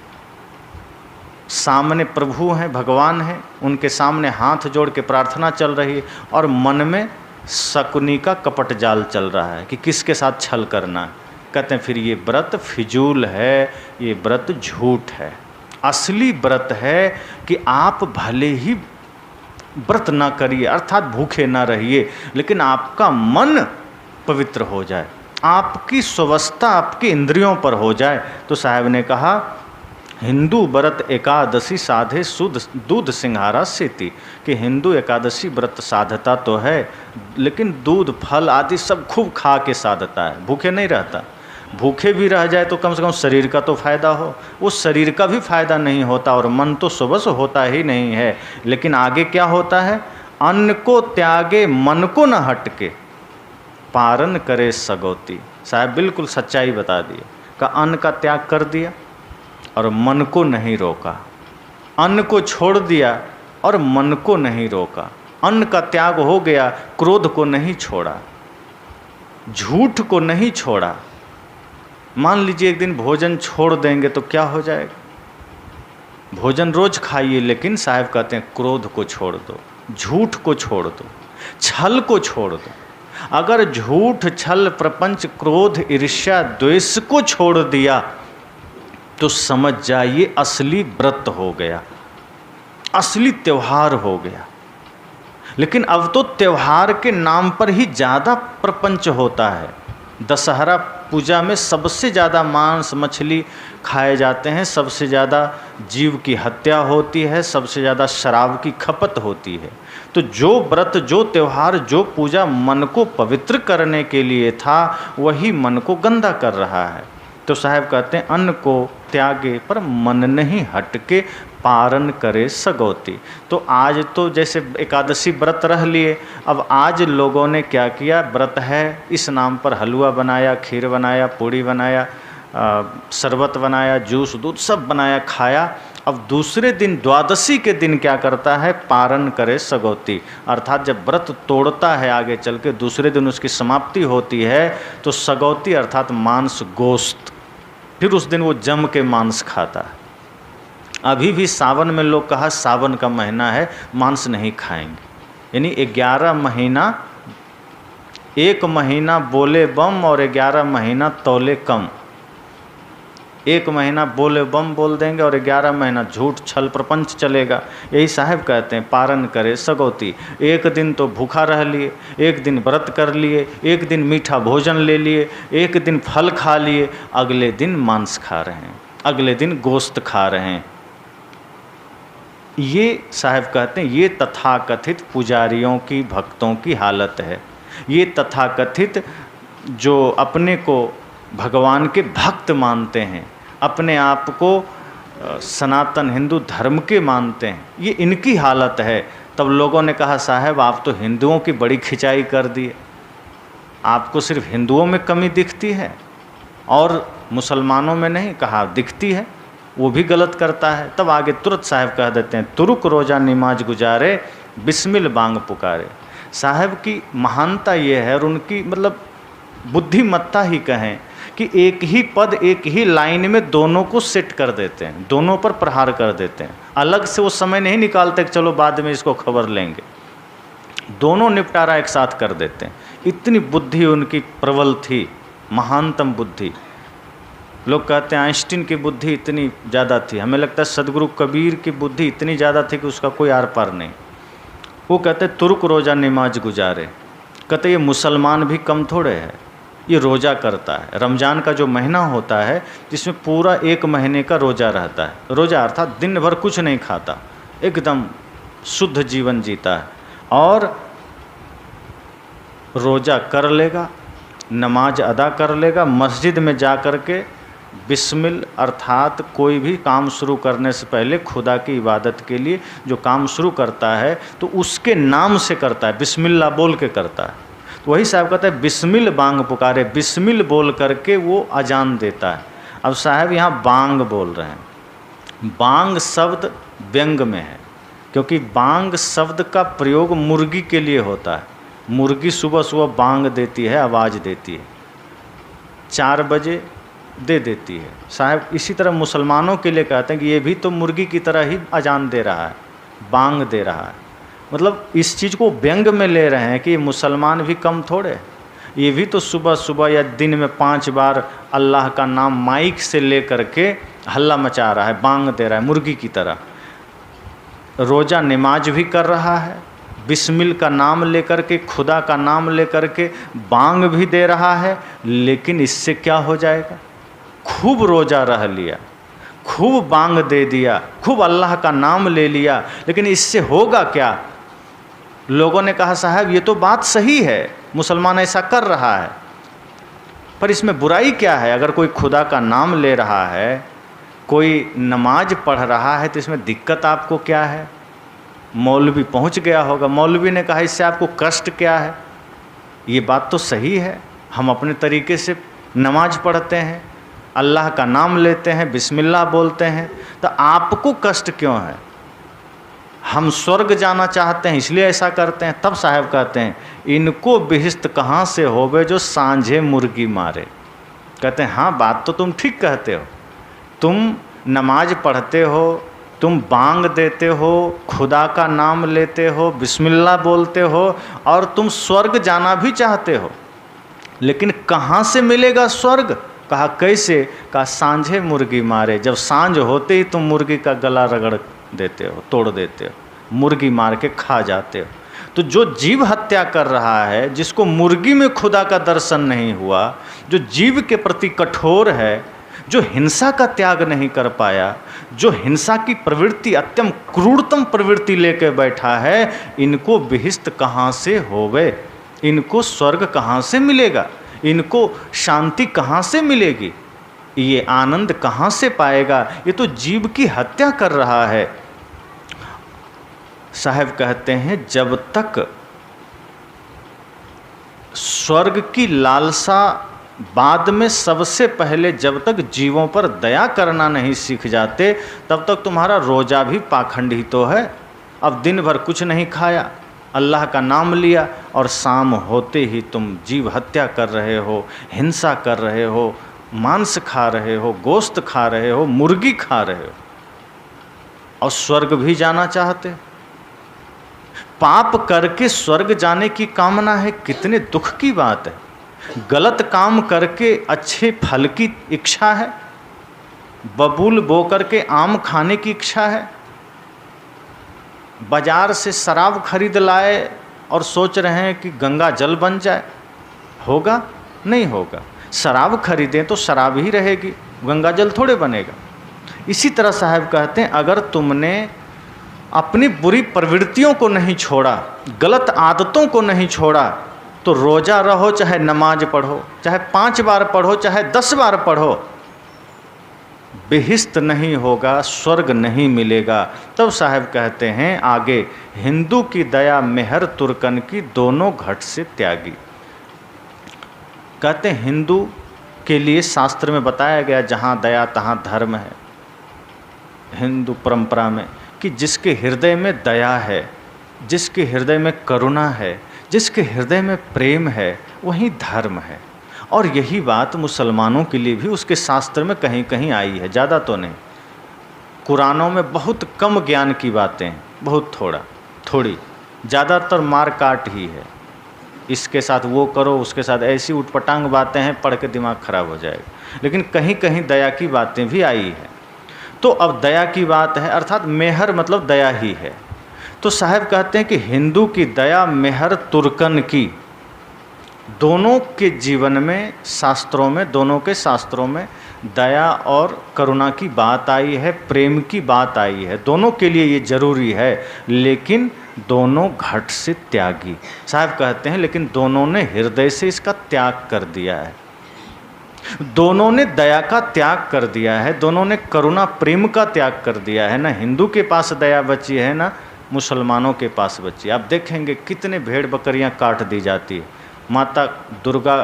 सामने प्रभु हैं, भगवान हैं, उनके सामने हाथ जोड़ के प्रार्थना चल रही है और मन में शकुनी का कपट जाल चल रहा है कि किसके साथ छल करना है। कहते हैं फिर ये व्रत फिजूल है, ये व्रत झूठ है। असली व्रत है कि आप भले ही व्रत ना करिए, अर्थात भूखे ना रहिए, लेकिन आपका मन पवित्र हो जाए, आपकी स्वस्थता आपके इंद्रियों पर हो जाए। तो साहब ने कहा हिंदू व्रत एकादशी साधे शुद्ध दूध सिंघारा सेती, कि हिंदू एकादशी व्रत साधता तो है, लेकिन दूध फल आदि सब खूब खा के साधता है, भूखे नहीं रहता। भूखे भी रह जाए तो कम से कम शरीर का तो फायदा हो, उस शरीर का भी फायदा नहीं होता और मन तो सुबह से होता ही नहीं है। लेकिन आगे क्या होता है? अन्न को त्यागे मन को न हटके, पारन करे सगौती। साहब बिल्कुल सच्चाई बता दिए का अन्न का त्याग कर दिया और मन को नहीं रोका, अन्न को छोड़ दिया और मन को नहीं रोका। अन्न का त्याग हो गया, क्रोध को नहीं छोड़ा, झूठ को नहीं छोड़ा। मान लीजिए एक दिन भोजन छोड़ देंगे तो क्या हो जाएगा? भोजन रोज खाइए, लेकिन साहब कहते हैं क्रोध को छोड़ दो, झूठ को छोड़ दो, छल को छोड़ दो। अगर झूठ, छल, प्रपंच, क्रोध, ईर्ष्या, द्वेष को छोड़ दिया तो समझ जाइए असली व्रत हो गया, असली त्यौहार हो गया। लेकिन अब तो त्यौहार के नाम पर ही ज़्यादा प्रपंच होता है। दशहरा पूजा में सबसे ज़्यादा मांस मछली खाए जाते हैं, सबसे ज़्यादा जीव की हत्या होती है, सबसे ज़्यादा शराब की खपत होती है। तो जो व्रत, जो त्यौहार, जो पूजा मन को पवित्र करने के लिए था, वही मन को गंदा कर रहा है। तो साहब कहते हैं अन्न को त्यागे पर मन नहीं हटके, पारन करे सगौती। तो आज तो जैसे एकादशी व्रत रह लिए, अब आज लोगों ने क्या किया, व्रत है इस नाम पर हलवा बनाया, खीर बनाया, पूड़ी बनाया, शरबत बनाया, जूस दूध सब बनाया, खाया। अब दूसरे दिन द्वादशी के दिन क्या करता है, पारन करे सगौती, अर्थात जब व्रत तोड़ता है आगे चल के दूसरे दिन उसकी समाप्ति होती है, तो सगौती अर्थात मांस गोश्त, फिर उस दिन वो जम के मांस खाता है। अभी भी सावन में लोग कहा सावन का महीना है मांस नहीं खाएंगे, यानी 11 महीना, 1 महीना बोले बम और 11 महीना तौले कम। 1 महीना बोले बम बोल देंगे और 11 महीना झूठ छल प्रपंच चलेगा। यही साहब कहते हैं पारन करे सगौती। एक दिन तो भूखा रह लिए, एक दिन व्रत कर लिए, एक दिन मीठा भोजन ले लिए, एक दिन फल खा लिए, अगले दिन मांस खा रहे हैं, अगले दिन गोश्त खा रहे हैं। ये साहब कहते हैं ये तथाकथित पुजारियों की, भक्तों की हालत है। ये तथाकथित जो अपने को भगवान के भक्त मानते हैं, अपने आप को सनातन हिंदू धर्म के मानते हैं, ये इनकी हालत है। तब लोगों ने कहा साहब आप तो हिंदुओं की बड़ी खिंचाई कर दी, आपको सिर्फ हिंदुओं में कमी दिखती है और मुसलमानों में नहीं। कहा दिखती है, वो भी गलत करता है। तब आगे तुरंत साहब कह देते हैं तुरुक रोज़ा नमाज गुजारे, बिस्मिल बांग पुकारे। साहब की महानता ये है और उनकी मतलब बुद्धिमत्ता ही कहें कि एक ही पद एक ही लाइन में दोनों को सेट कर देते हैं, दोनों पर प्रहार कर देते हैं। अलग से वो समय नहीं निकालते कि चलो बाद में इसको खबर लेंगे, दोनों निपटारा एक साथ कर देते हैं। इतनी बुद्धि उनकी प्रबल थी, महानतम बुद्धि। लोग कहते हैं आइंस्टीन की बुद्धि इतनी ज़्यादा थी, हमें लगता है सदगुरु कबीर की बुद्धि इतनी ज़्यादा थी कि उसका कोई आर पार नहीं। वो कहते तुर्क रोज़ा नमाज गुजारे, कहते ये मुसलमान भी कम थोड़े है, ये रोज़ा करता है। रमज़ान का जो महीना होता है जिसमें पूरा 1 महीने का रोज़ा रहता है, रोज़ा अर्थात दिन भर कुछ नहीं खाता, एकदम शुद्ध जीवन जीता है, और रोज़ा कर लेगा, नमाज अदा कर लेगा, मस्जिद में जा कर के बिस्मिल अर्थात कोई भी काम शुरू करने से पहले खुदा की इबादत के लिए जो काम शुरू करता है तो उसके नाम से करता है, बिस्मिल्लाह बोल के करता है। तो वही साहब कहता है बिस्मिल बांग पुकारे, बिस्मिल बोल करके वो अजान देता है। अब साहब यहाँ बांग बोल रहे हैं, बांग शब्द व्यंग में है, क्योंकि बांग शब्द का प्रयोग मुर्गी के लिए होता है। मुर्गी सुबह सुबह बांग देती है, आवाज़ देती है, 4 बजे दे देती है। साहब इसी तरह मुसलमानों के लिए कहते हैं कि ये भी तो मुर्गी की तरह ही अजान दे रहा है, बांग दे रहा है। मतलब इस चीज़ को व्यंग में ले रहे हैं कि मुसलमान भी कम थोड़े, ये भी तो सुबह सुबह या दिन में 5 बार अल्लाह का नाम माइक से ले करके हल्ला मचा रहा है, बांग दे रहा है मुर्गी की तरह। रोज़ा नमाज भी कर रहा है, बिस्मिल का नाम लेकर के, खुदा का नाम लेकर के बांग भी दे रहा है। लेकिन इससे क्या हो जाएगा, खूब रोज़ा रह लिया, खूब बांग दे दिया, खूब अल्लाह का नाम ले लिया, लेकिन इससे होगा क्या। लोगों ने कहा साहब ये तो बात सही है, मुसलमान ऐसा कर रहा है, पर इसमें बुराई क्या है। अगर कोई खुदा का नाम ले रहा है, कोई नमाज पढ़ रहा है, तो इसमें दिक्कत आपको क्या है। मौलवी पहुंच गया होगा, मौलवी ने कहा इससे आपको कष्ट क्या है। ये बात तो सही है, हम अपने तरीके से नमाज पढ़ते हैं, अल्लाह का नाम लेते हैं, बिस्मिल्लाह बोलते हैं, तो आपको कष्ट क्यों है। हम स्वर्ग जाना चाहते हैं इसलिए ऐसा करते हैं। तब साहब कहते हैं इनको बिहिस्त कहाँ से होवे जो सांझे मुर्गी मारे। कहते हैं हाँ बात तो तुम ठीक कहते हो, तुम नमाज पढ़ते हो, तुम बांग देते हो, खुदा का नाम लेते हो, बिस्मिल्लाह बोलते हो, और तुम स्वर्ग जाना भी चाहते हो, लेकिन कहाँ से मिलेगा स्वर्ग। कहा कैसे, कहा सांझे मुर्गी मारे, जब सांझ होते ही तुम मुर्गी का गला रगड़ देते हो, तोड़ देते हो, मुर्गी मार के खा जाते हो। तो जो जीव हत्या कर रहा है, जिसको मुर्गी में खुदा का दर्शन नहीं हुआ, जो जीव के प्रति कठोर है, जो हिंसा का त्याग नहीं कर पाया, जो हिंसा की प्रवृत्ति अत्यंत क्रूरतम प्रवृत्ति लेकर बैठा है, इनको बिहिस्त कहाँ से होवे, इनको स्वर्ग कहाँ से मिलेगा, इनको शांति कहाँ से मिलेगी। ये आनंद कहाँ से पाएगा? ये तो जीव की हत्या कर रहा है। साहब कहते हैं जब तक स्वर्ग की लालसा बाद में सबसे पहले जब तक जीवों पर दया करना नहीं सीख जाते तब तक तुम्हारा रोजा भी पाखंड ही तो है। अब दिन भर कुछ नहीं खाया, अल्लाह का नाम लिया और शाम होते ही तुम जीव हत्या कर रहे हो, हिंसा कर रहे हो, मांस खा रहे हो, गोश्त खा रहे हो, मुर्गी खा रहे हो और स्वर्ग भी जाना चाहते। पाप करके स्वर्ग जाने की कामना है, कितने दुख की बात है। गलत काम करके अच्छे फल की इच्छा है, बबूल बो करके आम खाने की इच्छा है, बाजार से शराब खरीद लाए और सोच रहे हैं कि गंगा जल बन जाए। होगा? नहीं होगा। शराब खरीदें तो शराब ही रहेगी, गंगा जल थोड़े बनेगा। इसी तरह साहब कहते हैं अगर तुमने अपनी बुरी प्रवृत्तियों को नहीं छोड़ा, गलत आदतों को नहीं छोड़ा, तो रोज़ा रहो, चाहे नमाज पढ़ो, चाहे 5 बार पढ़ो, चाहे 10 बार पढ़ो, बेहिस्त नहीं होगा, स्वर्ग नहीं मिलेगा। तब साहब कहते हैं आगे, हिंदू की दया मेहर तुर्कन की दोनों घट से त्यागी। कहते हैं हिंदू के लिए शास्त्र में बताया गया जहाँ दया तहाँ धर्म है। हिंदू परंपरा में कि जिसके हृदय में दया है, जिसके हृदय में करुणा है, जिसके हृदय में प्रेम है, वही धर्म है। और यही बात मुसलमानों के लिए भी उसके शास्त्र में कहीं कहीं आई है, ज़्यादा तो नहीं। कुरानों में बहुत कम ज्ञान की बातें हैं, बहुत थोड़ी, ज़्यादातर मार काट ही है। इसके साथ वो करो, उसके साथ ऐसी उटपटांग बातें हैं, पढ़ के दिमाग खराब हो जाएगा। लेकिन कहीं कहीं दया की बातें भी आई है। तो अब दया की बात है, अर्थात मेहर मतलब दया ही है। तो साहब कहते हैं कि हिंदू की दया मेहर तुर्कन की, दोनों के जीवन में, शास्त्रों में, दोनों के शास्त्रों में दया और करुणा की बात आई है, प्रेम की बात आई है। दोनों के लिए ये जरूरी है, लेकिन दोनों घट से त्यागी। साहब कहते हैं लेकिन दोनों ने हृदय से इसका त्याग कर दिया है, दोनों ने दया का त्याग कर दिया है, दोनों ने करुणा प्रेम का त्याग कर दिया है। ना हिंदू के पास दया बची है, ना मुसलमानों के पास बची। आप देखेंगे कितने भेड़ बकरियां काट दी जाती है। माता दुर्गा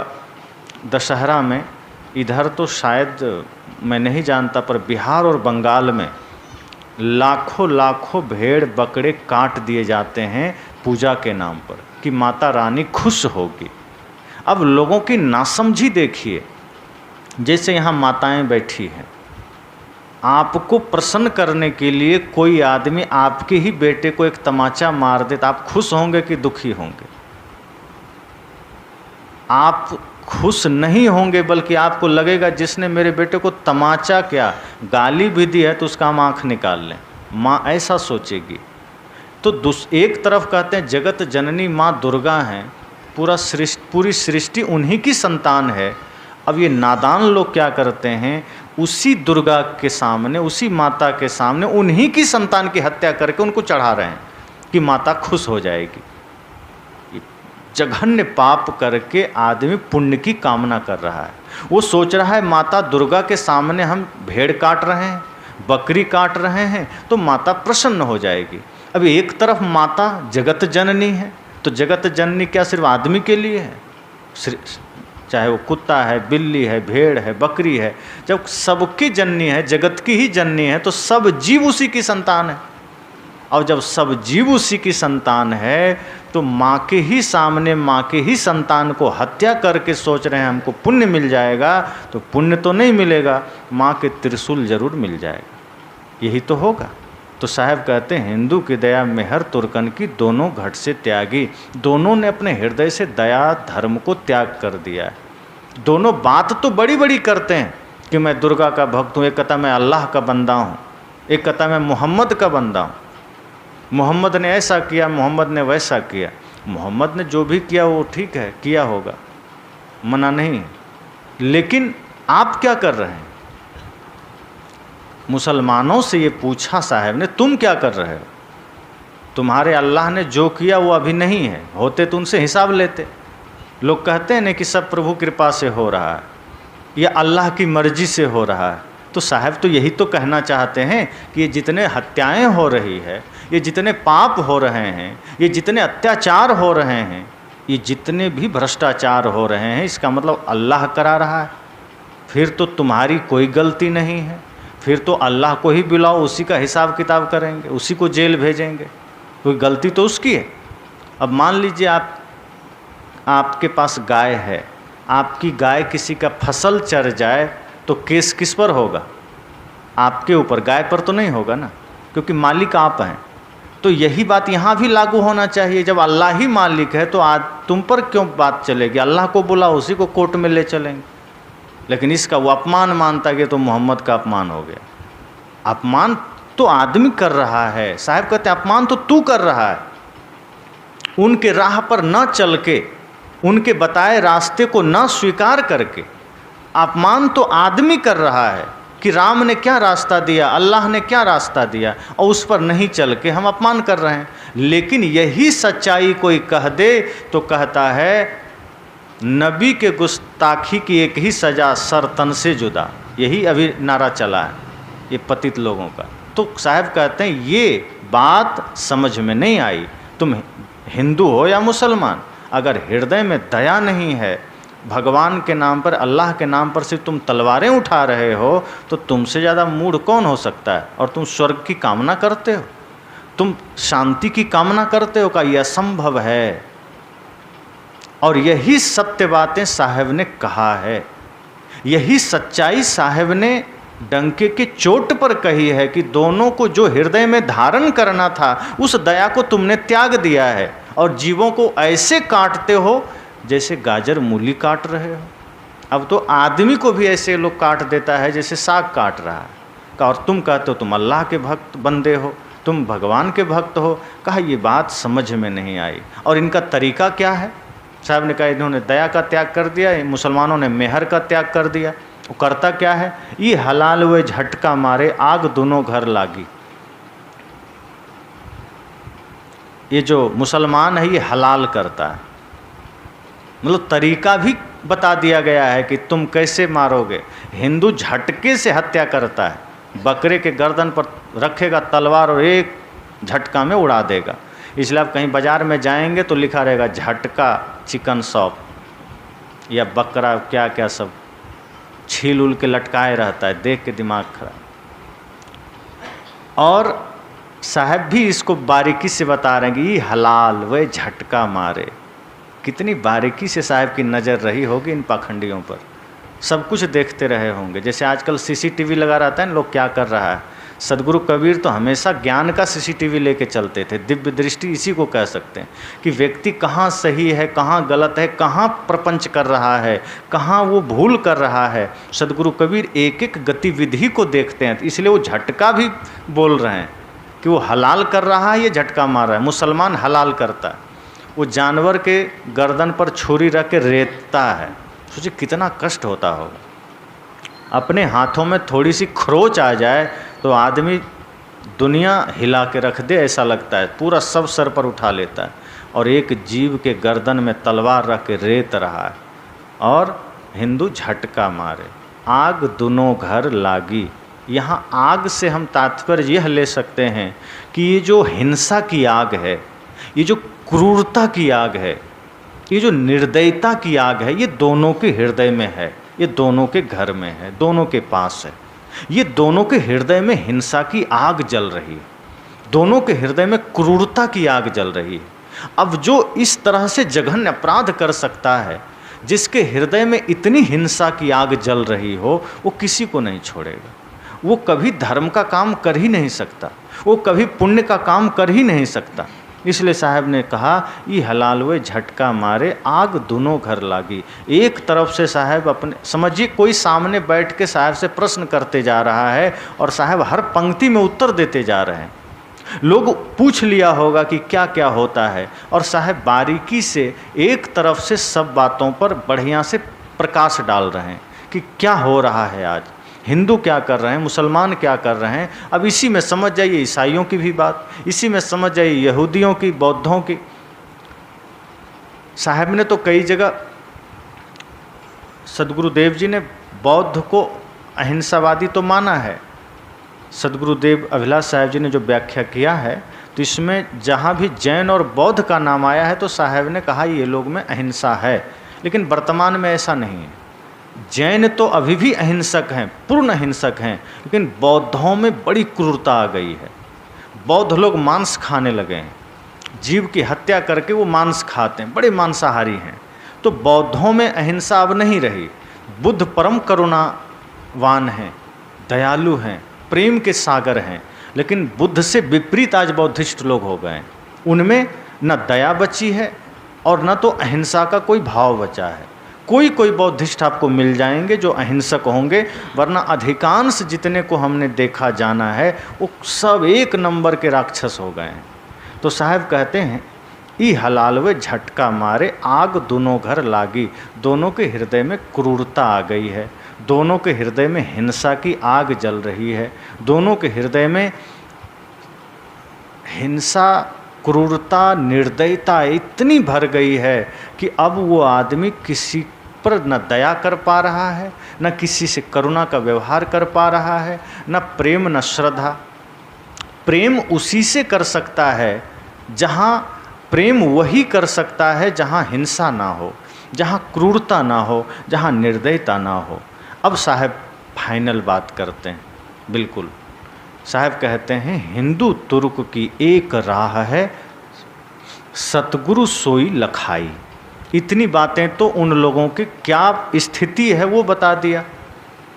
दशहरा में, इधर तो शायद मैं नहीं जानता, पर बिहार और बंगाल में लाखों लाखों भेड़ बकरे काट दिए जाते हैं पूजा के नाम पर कि माता रानी खुश होगी। अब लोगों की नासमझी देखिए। जैसे यहाँ माताएं बैठी हैं, आपको प्रसन्न करने के लिए कोई आदमी आपके ही बेटे को एक तमाचा मार दे तो आप खुश होंगे कि दुखी होंगे? आप खुश नहीं होंगे, बल्कि आपको लगेगा जिसने मेरे बेटे को तमाचा क्या, गाली भी दी है तो उसका हम आँख निकाल लें। माँ ऐसा सोचेगी। तो एक तरफ कहते हैं जगत जननी माँ दुर्गा हैं, पूरी सृष्टि उन्हीं की संतान है। अब ये नादान लोग क्या करते हैं, उसी दुर्गा के सामने, उसी माता के सामने उन्हीं की संतान की हत्या करके उनको चढ़ा रहे हैं कि माता खुश हो जाएगी। जघन्य पाप करके आदमी पुण्य की कामना कर रहा है। वो सोच रहा है माता दुर्गा के सामने हम भेड़ काट रहे हैं, बकरी काट रहे हैं तो माता प्रसन्न हो जाएगी। अब एक तरफ माता जगत जननी है, तो जगत जननी क्या सिर्फ आदमी के लिए है? चाहे वो कुत्ता है, बिल्ली है, भेड़ है, बकरी है, जब सबकी जननी है, जगत की ही जननी है, तो सब जीव उसी की संतान है। और जब सब जीव उसी की संतान है तो माँ के ही सामने, माँ के ही संतान को हत्या करके सोच रहे हैं हमको पुण्य मिल जाएगा, तो पुण्य तो नहीं मिलेगा, माँ के त्रिशूल जरूर मिल जाएगा। यही तो होगा। तो साहब कहते हैं हिंदू की दया मेहर तुर्कन की दोनों घट से त्यागी। दोनों ने अपने हृदय से दया धर्म को त्याग कर दिया है। दोनों बात तो बड़ी बड़ी करते हैं कि मैं दुर्गा का भक्त हूँ, एक कहता मैं अल्लाह का बंदा हूँ, एक कहता मैं मोहम्मद का बंदा हूँ। मोहम्मद ने ऐसा किया, मोहम्मद ने वैसा किया। मोहम्मद ने जो भी किया वो ठीक है, किया होगा, मना नहीं। लेकिन आप क्या कर रहे हैं? मुसलमानों से ये पूछा साहब ने, तुम क्या कर रहे हो? तुम्हारे अल्लाह ने जो किया वो अभी नहीं है, होते तो उनसे हिसाब लेते। लोग कहते हैं ना कि सब प्रभु कृपा से हो रहा है, या अल्लाह की मर्जी से हो रहा है? तो साहब तो यही तो कहना चाहते हैं कि ये जितने हत्याएं हो रही है, ये जितने पाप हो रहे हैं, ये जितने अत्याचार हो रहे हैं, ये जितने भी भ्रष्टाचार हो रहे हैं, इसका मतलब अल्लाह करा रहा है। फिर तो तुम्हारी कोई गलती नहीं है, फिर तो अल्लाह को ही बुलाओ, उसी का हिसाब किताब करेंगे, उसी को जेल भेजेंगे, कोई गलती तो उसकी है। अब मान लीजिए आपके पास गाय है, आपकी गाय किसी का फसल चर जाए तो केस किस पर होगा? आपके ऊपर, गाय पर तो नहीं होगा ना, क्योंकि मालिक आप हैं। तो यही बात यहाँ भी लागू होना चाहिए। जब अल्लाह ही मालिक है तो आज तुम पर क्यों बात चलेगी? अल्लाह को बुलाओ, उसी को कोर्ट में ले चलेंगे। लेकिन इसका वो अपमान मानता है कि तो मोहम्मद का अपमान हो गया। अपमान तो आदमी कर रहा है, साहब कहते हैं अपमान तो तू कर रहा है। उनके राह पर न चल के, उनके बताए रास्ते को न स्वीकार करके अपमान तो आदमी कर रहा है कि राम ने क्या रास्ता दिया, अल्लाह ने क्या रास्ता दिया, और उस पर नहीं चल के हम अपमान कर रहे हैं। लेकिन यही सच्चाई कोई कह दे तो कहता है नबी के गुस्ताखी की एक ही सज़ा, सर तन से जुदा। यही अभी नारा चला है ये पतित लोगों का। तो साहब कहते हैं ये बात समझ में नहीं आई। तुम हिंदू हो या मुसलमान, अगर हृदय में दया नहीं है, भगवान के नाम पर, अल्लाह के नाम पर सिर्फ तुम तलवारें उठा रहे हो, तो तुमसे ज़्यादा मूढ़ कौन हो सकता है? और तुम स्वर्ग की कामना करते हो, तुम शांति की कामना करते हो? का यह असंभव है। और यही सत्य बातें साहब ने कहा है, यही सच्चाई साहब ने डंके के चोट पर कही है कि दोनों को जो हृदय में धारण करना था, उस दया को तुमने त्याग दिया है और जीवों को ऐसे काटते हो जैसे गाजर मूली काट रहे हो। अब तो आदमी को भी ऐसे लोग काट देता है जैसे साग काट रहा है। और तुम कहते हो तुम अल्लाह के भक्त बंदे हो, तुम भगवान के भक्त हो। कहा ये बात समझ में नहीं आई। और इनका तरीका क्या है? साहब ने कहा इन्होंने दया का त्याग कर दिया, मुसलमानों ने मेहर का त्याग कर दिया। वो करता क्या है? ये हलाल हुए झटका मारे आग दोनों घर लागी। ये जो मुसलमान है ये हलाल करता है, मतलब तरीका भी बता दिया गया है कि तुम कैसे मारोगे। हिंदू झटके से हत्या करता है, बकरे के गर्दन पर रखेगा तलवार और एक झटका में उड़ा देगा। इसलिए आप कहीं बाज़ार में जाएंगे तो लिखा रहेगा झटका चिकन शॉप, या बकरा क्या क्या सब छील उल के लटकाए रहता है, देख के दिमाग खराब। और साहब भी इसको बारीकी से बता रहे हैं कि ये हलाल वह झटका मारे। कितनी बारीकी से साहब की नज़र रही होगी इन पाखंडियों पर, सब कुछ देखते रहे होंगे। जैसे आजकल सीसीटीवी लगा रहता है ना, लोग क्या कर रहा है। सदगुरु कबीर तो हमेशा ज्ञान का सीसीटीवी लेके चलते थे। दिव्य दृष्टि इसी को कह सकते हैं कि व्यक्ति कहाँ सही है, कहाँ गलत है, कहाँ प्रपंच कर रहा है, कहाँ वो भूल कर रहा है। सदगुरु कबीर एक एक गतिविधि को देखते हैं, इसलिए वो झटका भी बोल रहे हैं कि वो हलाल कर रहा है, ये झटका मार रहा है। मुसलमान हलाल करता है, वो जानवर के गर्दन पर छुरी रख के रेतता है। सोचिए कितना कष्ट होता होगा। अपने हाथों में थोड़ी सी खरोच आ जाए तो आदमी दुनिया हिला के रख दे ऐसा लगता है, पूरा सब सर पर उठा लेता है। और एक जीव के गर्दन में तलवार रख के रेत रहा है और हिंदू झटका मारे आग दोनों घर लागी। यहाँ आग से हम तात्पर्य यह ले सकते हैं कि ये जो हिंसा की आग है, ये जो क्रूरता की आग है, ये जो निर्दयता की आग है, ये दोनों के हृदय में है, ये दोनों के घर में है, दोनों के पास है। ये दोनों के हृदय में हिंसा की आग जल रही है, दोनों के हृदय में क्रूरता की आग जल रही है। अब जो इस तरह से जघन्य अपराध कर सकता है, जिसके हृदय में इतनी हिंसा की आग जल रही हो, वो किसी को नहीं छोड़ेगा। वो कभी धर्म का काम कर ही नहीं सकता, वो कभी पुण्य का काम कर ही नहीं सकता। इसलिए साहब ने कहा ये हलाल हुए झटका मारे आग दोनों घर लागी। एक तरफ से साहब अपने, समझिए कोई सामने बैठ के साहब से प्रश्न करते जा रहा है और साहब हर पंक्ति में उत्तर देते जा रहे हैं। लोग पूछ लिया होगा कि क्या क्या होता है, और साहब बारीकी से एक तरफ से सब बातों पर बढ़िया से प्रकाश डाल रहे हैं कि क्या हो रहा है आज, हिंदू क्या कर रहे हैं, मुसलमान क्या कर रहे हैं। अब इसी में समझ जाइए ईसाइयों की भी बात, इसी में समझ जाइए यहूदियों की, बौद्धों की। साहब ने तो कई जगह, सदगुरुदेव जी ने बौद्ध को अहिंसावादी तो माना है। सदगुरुदेव अभिलाष साहब जी ने जो व्याख्या किया है तो इसमें जहाँ भी जैन और बौद्ध का नाम आया है तो साहब ने कहा ये लोग में अहिंसा है, लेकिन वर्तमान में ऐसा नहीं है। जैन तो अभी भी अहिंसक हैं, पूर्ण अहिंसक हैं, लेकिन बौद्धों में बड़ी क्रूरता आ गई है। बौद्ध लोग मांस खाने लगे हैं, जीव की हत्या करके वो मांस खाते हैं, बड़े मांसाहारी हैं। तो बौद्धों में अहिंसा अब नहीं रही। बुद्ध परम करुणावान हैं, दयालु हैं, प्रेम के सागर हैं, लेकिन बुद्ध से विपरीत आज बौद्धिस्ट लोग हो गए हैं। उनमें न दया बची है और न तो अहिंसा का कोई भाव बचा है। कोई कोई बौद्धिस्ट आपको मिल जाएंगे जो अहिंसक होंगे, वरना अधिकांश जितने को हमने देखा जाना है वो सब एक नंबर के राक्षस हो गए हैं। तो साहब कहते हैं ई हलालवे झटका मारे आग दोनों घर लागी। दोनों के हृदय में क्रूरता आ गई है, दोनों के हृदय में हिंसा की आग जल रही है, दोनों के हृदय में हिंसा, क्रूरता, निर्दयता इतनी भर गई है कि अब वो आदमी किसी पर न दया कर पा रहा है, न किसी से करुणा का व्यवहार कर पा रहा है, न प्रेम न श्रद्धा। प्रेम उसी से कर सकता है जहाँ प्रेम वही कर सकता है जहाँ हिंसा ना हो, जहाँ क्रूरता ना हो, जहाँ निर्दयता ना हो। अब साहब फाइनल बात करते हैं। बिल्कुल साहब कहते हैं हिंदू तुर्क की एक राह है, सतगुरु सोई लखाई। इतनी बातें तो उन लोगों की क्या स्थिति है वो बता दिया।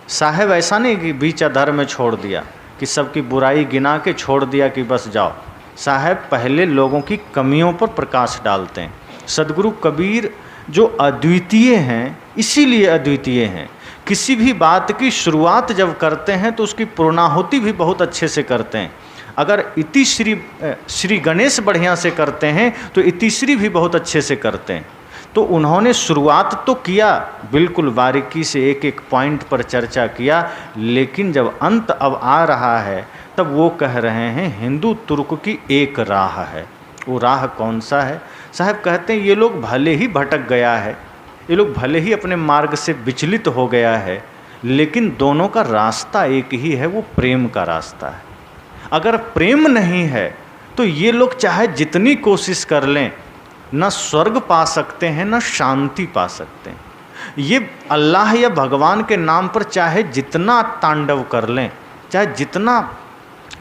साहब ऐसा नहीं कि बीच अधर में छोड़ दिया, कि सबकी बुराई गिना के छोड़ दिया कि बस जाओ। साहब पहले लोगों की कमियों पर प्रकाश डालते हैं। सदगुरु कबीर जो अद्वितीय हैं, इसीलिए अद्वितीय हैं। किसी भी बात की शुरुआत जब करते हैं तो उसकी पूर्णाहुति भी बहुत अच्छे से करते हैं। अगर इति श्री गणेश बढ़िया से करते हैं तो इतिश्री भी बहुत अच्छे से करते हैं। तो उन्होंने शुरुआत तो किया, बिल्कुल बारीकी से एक एक पॉइंट पर चर्चा किया, लेकिन जब अंत अब आ रहा है तब वो कह रहे हैं हिंदू तुर्क की एक राह है। वो राह कौन सा है? साहब कहते हैं ये लोग भले ही भटक गया है, ये लोग भले ही अपने मार्ग से विचलित हो गया है, लेकिन दोनों का रास्ता एक ही है, वो प्रेम का रास्ता है। अगर प्रेम नहीं है तो ये लोग चाहे जितनी कोशिश कर लें, न स्वर्ग पा सकते हैं न शांति पा सकते हैं। ये अल्लाह या भगवान के नाम पर चाहे जितना तांडव कर लें, चाहे जितना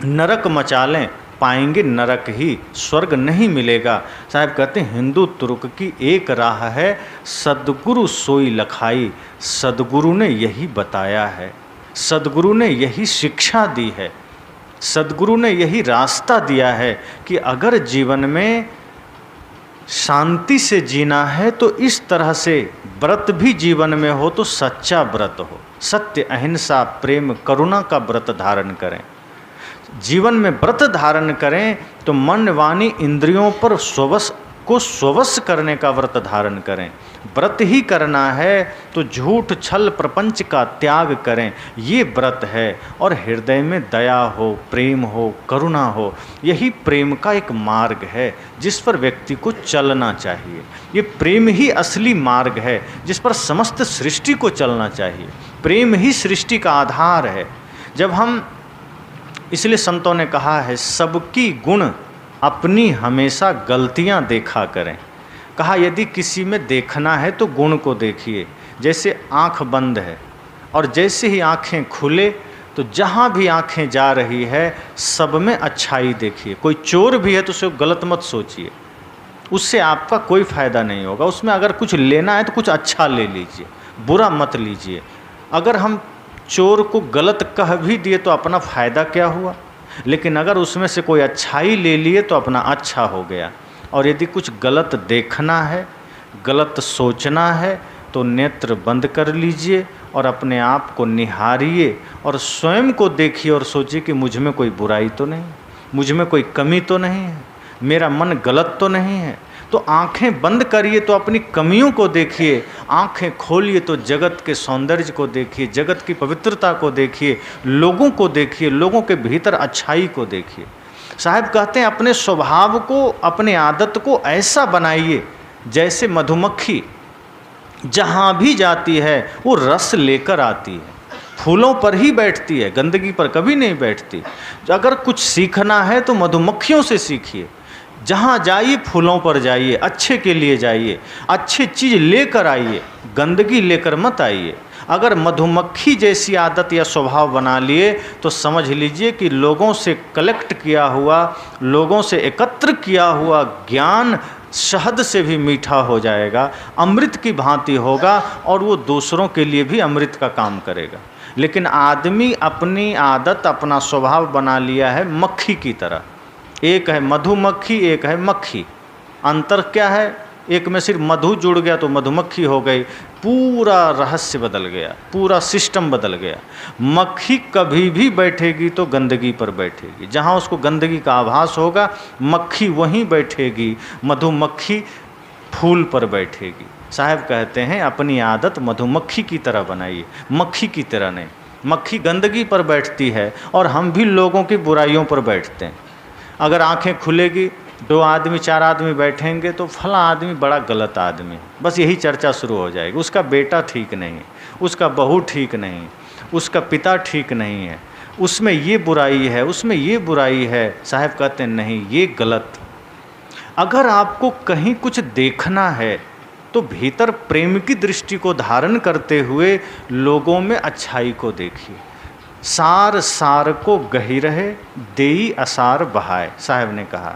नरक मचा लें, पाएंगे नरक ही, स्वर्ग नहीं मिलेगा। साहब कहते हैं हिंदू तुर्क की एक राह है, सदगुरु सोई लखाई। सदगुरु ने यही बताया है, सदगुरु ने यही शिक्षा दी है, सदगुरु ने यही रास्ता दिया है कि अगर जीवन में शांति से जीना है तो इस तरह से व्रत भी जीवन में हो तो सच्चा व्रत हो, सत्य, अहिंसा, प्रेम, करुणा का व्रत धारण करें। जीवन में व्रत धारण करें तो मन, वाणी, इंद्रियों पर स्ववश करने का व्रत धारण करें। व्रत ही करना है तो झूठ छल प्रपंच का त्याग करें, ये व्रत है। और हृदय में दया हो, प्रेम हो, करुणा हो, यही प्रेम का एक मार्ग है जिस पर व्यक्ति को चलना चाहिए। ये प्रेम ही असली मार्ग है जिस पर समस्त सृष्टि को चलना चाहिए। प्रेम ही सृष्टि का आधार है। जब हम, इसलिए संतों ने कहा है सबकी गुण अपनी हमेशा गलतियां देखा करें। कहा यदि किसी में देखना है तो गुण को देखिए। जैसे आँख बंद है और जैसे ही आँखें खुले तो जहाँ भी आँखें जा रही है सब में अच्छाई देखिए। कोई चोर भी है तो उसे गलत मत सोचिए, उससे आपका कोई फ़ायदा नहीं होगा। उसमें अगर कुछ लेना है तो कुछ अच्छा ले लीजिए, बुरा मत लीजिए। अगर हम चोर को गलत कह भी दिए तो अपना फ़ायदा क्या हुआ, लेकिन अगर उसमें से कोई अच्छाई ले लिए तो अपना अच्छा हो गया। और यदि कुछ गलत देखना है, गलत सोचना है तो नेत्र बंद कर लीजिए और अपने आप को निहारिए और स्वयं को देखिए और सोचिए कि मुझ में कोई बुराई तो नहीं, मुझ में कोई कमी तो नहीं है, मेरा मन गलत तो नहीं है। तो आंखें बंद करिए तो अपनी कमियों को देखिए, आंखें खोलिए तो जगत के सौंदर्य को देखिए, जगत की पवित्रता को देखिए, लोगों को देखिए, लोगों के भीतर अच्छाई को देखिए। साहब कहते हैं अपने स्वभाव को, अपने आदत को ऐसा बनाइए जैसे मधुमक्खी जहाँ भी जाती है वो रस लेकर आती है, फूलों पर ही बैठती है, गंदगी पर कभी नहीं बैठती। अगर कुछ सीखना है तो मधुमक्खियों से सीखिए। जहाँ जाइए फूलों पर जाइए, अच्छे के लिए जाइए, अच्छी चीज़ लेकर आइए, गंदगी लेकर मत आइए। अगर मधुमक्खी जैसी आदत या स्वभाव बना लिए तो समझ लीजिए कि लोगों से कलेक्ट किया हुआ, लोगों से एकत्र किया हुआ ज्ञान शहद से भी मीठा हो जाएगा, अमृत की भांति होगा और वो दूसरों के लिए भी अमृत का काम करेगा। लेकिन आदमी अपनी आदत, अपना स्वभाव बना लिया है मक्खी की तरह। एक है मधुमक्खी, एक है मक्खी। अंतर क्या है? एक में सिर्फ मधु जुड़ गया तो मधुमक्खी हो गई, पूरा रहस्य बदल गया, पूरा सिस्टम बदल गया। मक्खी कभी भी बैठेगी तो गंदगी पर बैठेगी, जहाँ उसको गंदगी का आभास होगा मक्खी वहीं बैठेगी, मधुमक्खी फूल पर बैठेगी। साहब कहते हैं अपनी आदत मधुमक्खी की तरह बनाइए, मक्खी की तरह नहीं। मक्खी गंदगी पर बैठती है और हम भी लोगों की बुराइयों पर बैठते हैं। अगर आंखें खुलेगी, 2 आदमी 4 आदमी बैठेंगे तो फला आदमी बड़ा गलत आदमी है, बस यही चर्चा शुरू हो जाएगी। उसका बेटा ठीक नहीं है, उसका बहू ठीक नहीं, उसका पिता ठीक नहीं है, उसमें ये बुराई है, उसमें ये बुराई है। साहब कहते हैं नहीं, ये गलत। अगर आपको कहीं कुछ देखना है तो भीतर प्रेम की दृष्टि को धारण करते हुए लोगों में अच्छाई को देखिए। सार सार को गही रहे, देई असार बहाए। साहब ने कहा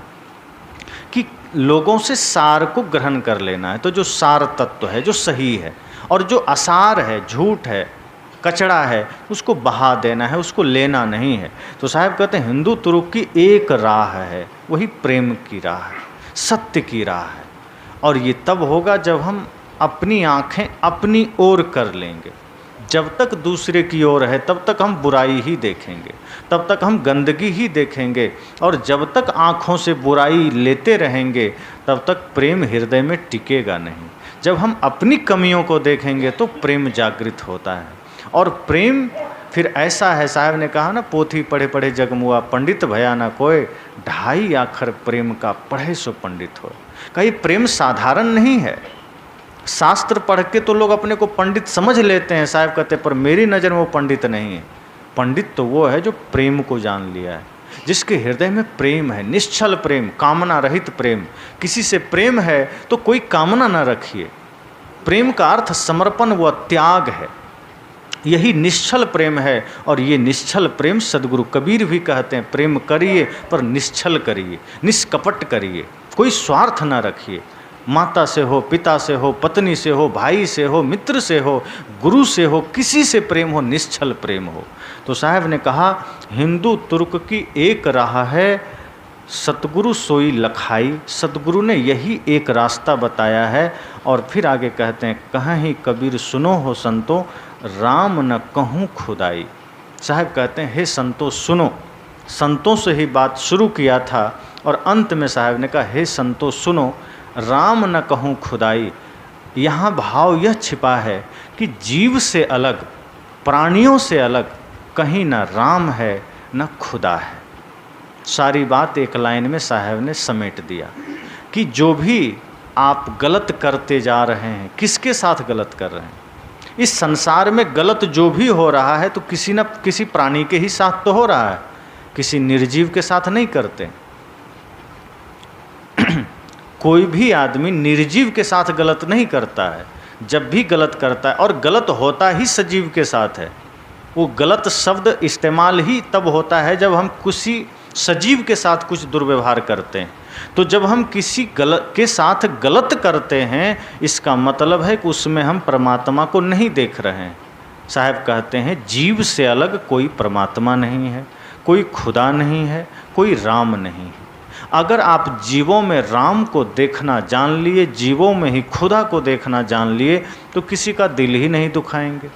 कि लोगों से सार को ग्रहण कर लेना है, तो जो सार तत्व है, जो सही है, और जो असार है, झूठ है, कचड़ा है, उसको बहा देना है, उसको लेना नहीं है। तो साहब कहते हैं हिंदू तुरुक की एक राह है, वही प्रेम की राह है, सत्य की राह है। और ये तब होगा जब हम अपनी आँखें अपनी ओर कर लेंगे। जब तक दूसरे की ओर है तब तक हम बुराई ही देखेंगे, तब तक हम गंदगी ही देखेंगे, और जब तक आँखों से बुराई लेते रहेंगे तब तक प्रेम हृदय में टिकेगा नहीं। जब हम अपनी कमियों को देखेंगे तो प्रेम जागृत होता है। और प्रेम फिर ऐसा है, साहब ने कहा ना, पोथी पढ़े पढ़े जगमुआ, पंडित भया ना कोय, 2.5 आखर प्रेम का पढ़े सो पंडित हो। कहीं प्रेम साधारण नहीं है। शास्त्र पढ़ के तो लोग अपने को पंडित समझ लेते हैं, साहब कहते हैं, पर मेरी नज़र में वो पंडित नहीं है। पंडित तो वो है जो प्रेम को जान लिया है, जिसके हृदय में प्रेम है, निश्चल प्रेम, कामना रहित प्रेम। किसी से प्रेम है तो कोई कामना न रखिए। प्रेम का अर्थ समर्पण व त्याग है, यही निश्चल प्रेम है। और ये निश्चल प्रेम सदगुरु कबीर भी कहते हैं, प्रेम करिए पर निश्चल करिए, निष्कपट करिए, कोई स्वार्थ न रखिए। माता से हो, पिता से हो, पत्नी से हो, भाई से हो, मित्र से हो, गुरु से हो, किसी से प्रेम हो, निश्चल प्रेम हो। तो साहब ने कहा हिंदू तुर्क की एक राह है, सतगुरु सोई लखाई। सतगुरु ने यही एक रास्ता बताया है। और फिर आगे कहते हैं, कहीं कबीर सुनो हो संतो, राम न कहूँ खुदाई। साहब कहते हैं हे संतो सुनो। संतों से ही बात शुरू किया था और अंत में साहब ने कहा हे संतो सुनो, राम न कहूँ खुदाई। यहाँ भाव यह छिपा है कि जीव से अलग, प्राणियों से अलग कहीं न राम है न खुदा है। सारी बात एक लाइन में साहब ने समेट दिया कि जो भी आप गलत करते जा रहे हैं, किसके साथ गलत कर रहे हैं। इस संसार में गलत जो भी हो रहा है तो किसी न किसी प्राणी के ही साथ तो हो रहा है, किसी निर्जीव के साथ नहीं करते। कोई भी आदमी निर्जीव के साथ गलत नहीं करता है। जब भी गलत करता है, और गलत होता ही सजीव के साथ है, वो गलत शब्द इस्तेमाल ही तब होता है जब हम किसी सजीव के साथ कुछ दुर्व्यवहार करते हैं। तो जब हम किसी गलत के साथ गलत करते हैं, इसका मतलब है कि उसमें हम परमात्मा को नहीं देख रहे हैं। साहब कहते हैं जीव से अलग कोई परमात्मा नहीं है, कोई खुदा नहीं है, कोई राम नहीं है। अगर आप जीवों में राम को देखना जान लिए, जीवों में ही खुदा को देखना जान लिए, तो किसी का दिल ही नहीं दुखाएंगे।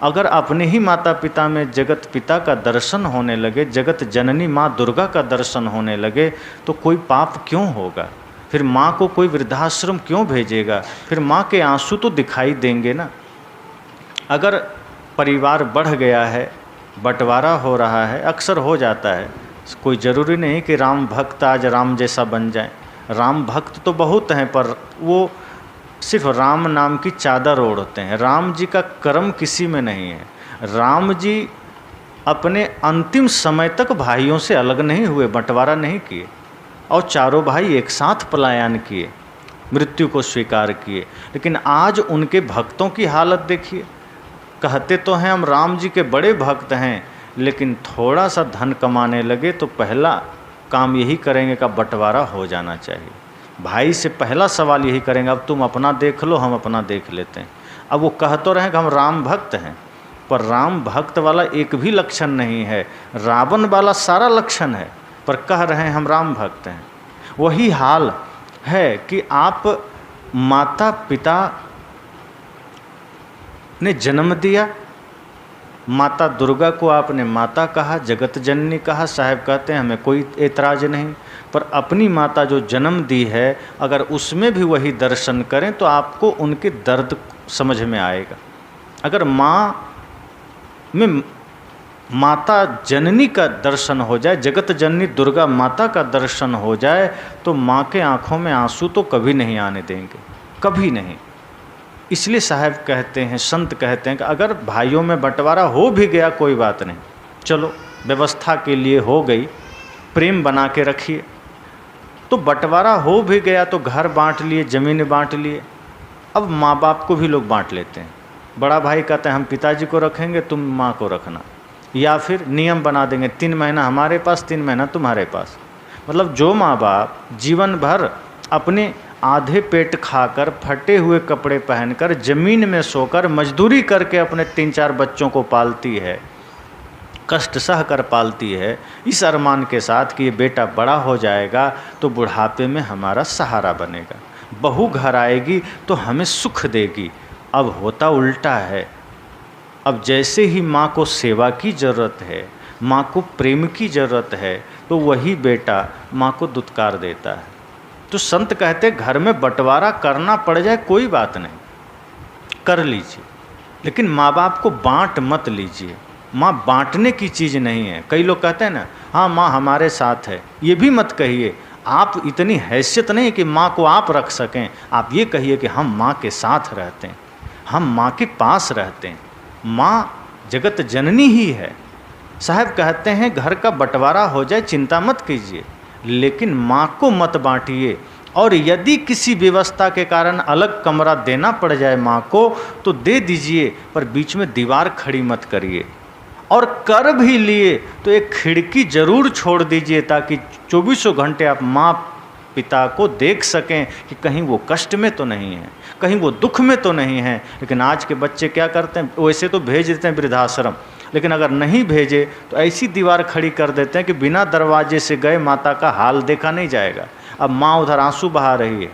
अगर अपने ही माता पिता में जगत पिता का दर्शन होने लगे, जगत जननी माँ दुर्गा का दर्शन होने लगे, तो कोई पाप क्यों होगा? फिर माँ को कोई वृद्धाश्रम क्यों भेजेगा? फिर माँ के आंसू तो दिखाई देंगे ना। अगर परिवार बढ़ गया है, बंटवारा हो रहा है, अक्सर हो जाता है, कोई ज़रूरी नहीं कि राम भक्त आज राम जैसा बन जाए। राम भक्त तो बहुत हैं, पर वो सिर्फ राम नाम की चादर ओढ़ते हैं। राम जी का कर्म किसी में नहीं है। राम जी अपने अंतिम समय तक भाइयों से अलग नहीं हुए, बंटवारा नहीं किए, और चारों भाई एक साथ पलायन किए, मृत्यु को स्वीकार किए। लेकिन आज उनके भक्तों की हालत देखिए। कहते तो हैं हम राम जी के बड़े भक्त हैं, लेकिन थोड़ा सा धन कमाने लगे तो पहला काम यही करेंगे कि बंटवारा हो जाना चाहिए। भाई से पहला सवाल यही करेंगे, अब तुम अपना देख लो, हम अपना देख लेते हैं। अब वो कह तो रहे हैं कि हम राम भक्त हैं, पर राम भक्त वाला एक भी लक्षण नहीं है, रावण वाला सारा लक्षण है, पर कह रहे हैं हम राम भक्त हैं। वही हाल है कि आप माता पिता ने जन्म दिया, माता दुर्गा को आपने माता कहा, जगत जननी कहा, साहब कहते हैं हमें कोई एतराज़ नहीं, पर अपनी माता जो जन्म दी है अगर उसमें भी वही दर्शन करें तो आपको उनके दर्द समझ में आएगा। अगर माँ में माता जननी का दर्शन हो जाए, जगत जननी दुर्गा माता का दर्शन हो जाए, तो माँ के आँखों में आंसू तो कभी नहीं आने देंगे, कभी नहीं। इसलिए साहब कहते हैं, संत कहते हैं कि अगर भाइयों में बंटवारा हो भी गया कोई बात नहीं, चलो व्यवस्था के लिए हो गई, प्रेम बना के रखिए। तो बंटवारा हो भी गया तो घर बांट लिए, ज़मीन बांट लिए। अब माँ बाप को भी लोग बांट लेते हैं। बड़ा भाई कहते हैं हम पिताजी को रखेंगे, तुम माँ को रखना, या फिर नियम बना देंगे 3 महीना हमारे पास, 3 महीना तुम्हारे पास। मतलब जो माँ बाप जीवन भर अपने आधे पेट खाकर, फटे हुए कपड़े पहनकर, ज़मीन में सोकर, मजदूरी करके अपने 3-4 बच्चों को पालती है, कष्ट सह कर पालती है, इस अरमान के साथ कि ये बेटा बड़ा हो जाएगा तो बुढ़ापे में हमारा सहारा बनेगा, बहू घर आएगी तो हमें सुख देगी। अब होता उल्टा है। अब जैसे ही माँ को सेवा की ज़रूरत है, माँ को प्रेम की ज़रूरत है, तो वही बेटा माँ को दुत्कार देता है। तो संत कहते घर में बंटवारा करना पड़ जाए कोई बात नहीं, कर लीजिए, लेकिन माँ बाप को बांट मत लीजिए। माँ बांटने की चीज़ नहीं है। कई लोग कहते हैं ना, हाँ माँ हमारे साथ है, ये भी मत कहिए। आप इतनी हैसियत नहीं कि माँ को आप रख सकें। आप ये कहिए कि हम माँ के साथ रहते हैं, हम माँ के पास रहते हैं, माँ जगत जननी ही है। साहब कहते हैं घर का बंटवारा हो जाए चिंता मत कीजिए, लेकिन माँ को मत बांटिए। और यदि किसी व्यवस्था के कारण अलग कमरा देना पड़ जाए माँ को तो दे दीजिए, पर बीच में दीवार खड़ी मत करिए। और कर भी लिए तो एक खिड़की जरूर छोड़ दीजिए, ताकि 24 घंटे आप माँ पिता को देख सकें कि कहीं वो कष्ट में तो नहीं है, कहीं वो दुख में तो नहीं है। लेकिन आज के बच्चे क्या करते हैं, वैसे तो भेज देते हैं वृद्धाश्रम, लेकिन अगर नहीं भेजे तो ऐसी दीवार खड़ी कर देते हैं कि बिना दरवाजे से गए माता का हाल देखा नहीं जाएगा। अब माँ उधर आंसू बहा रही है,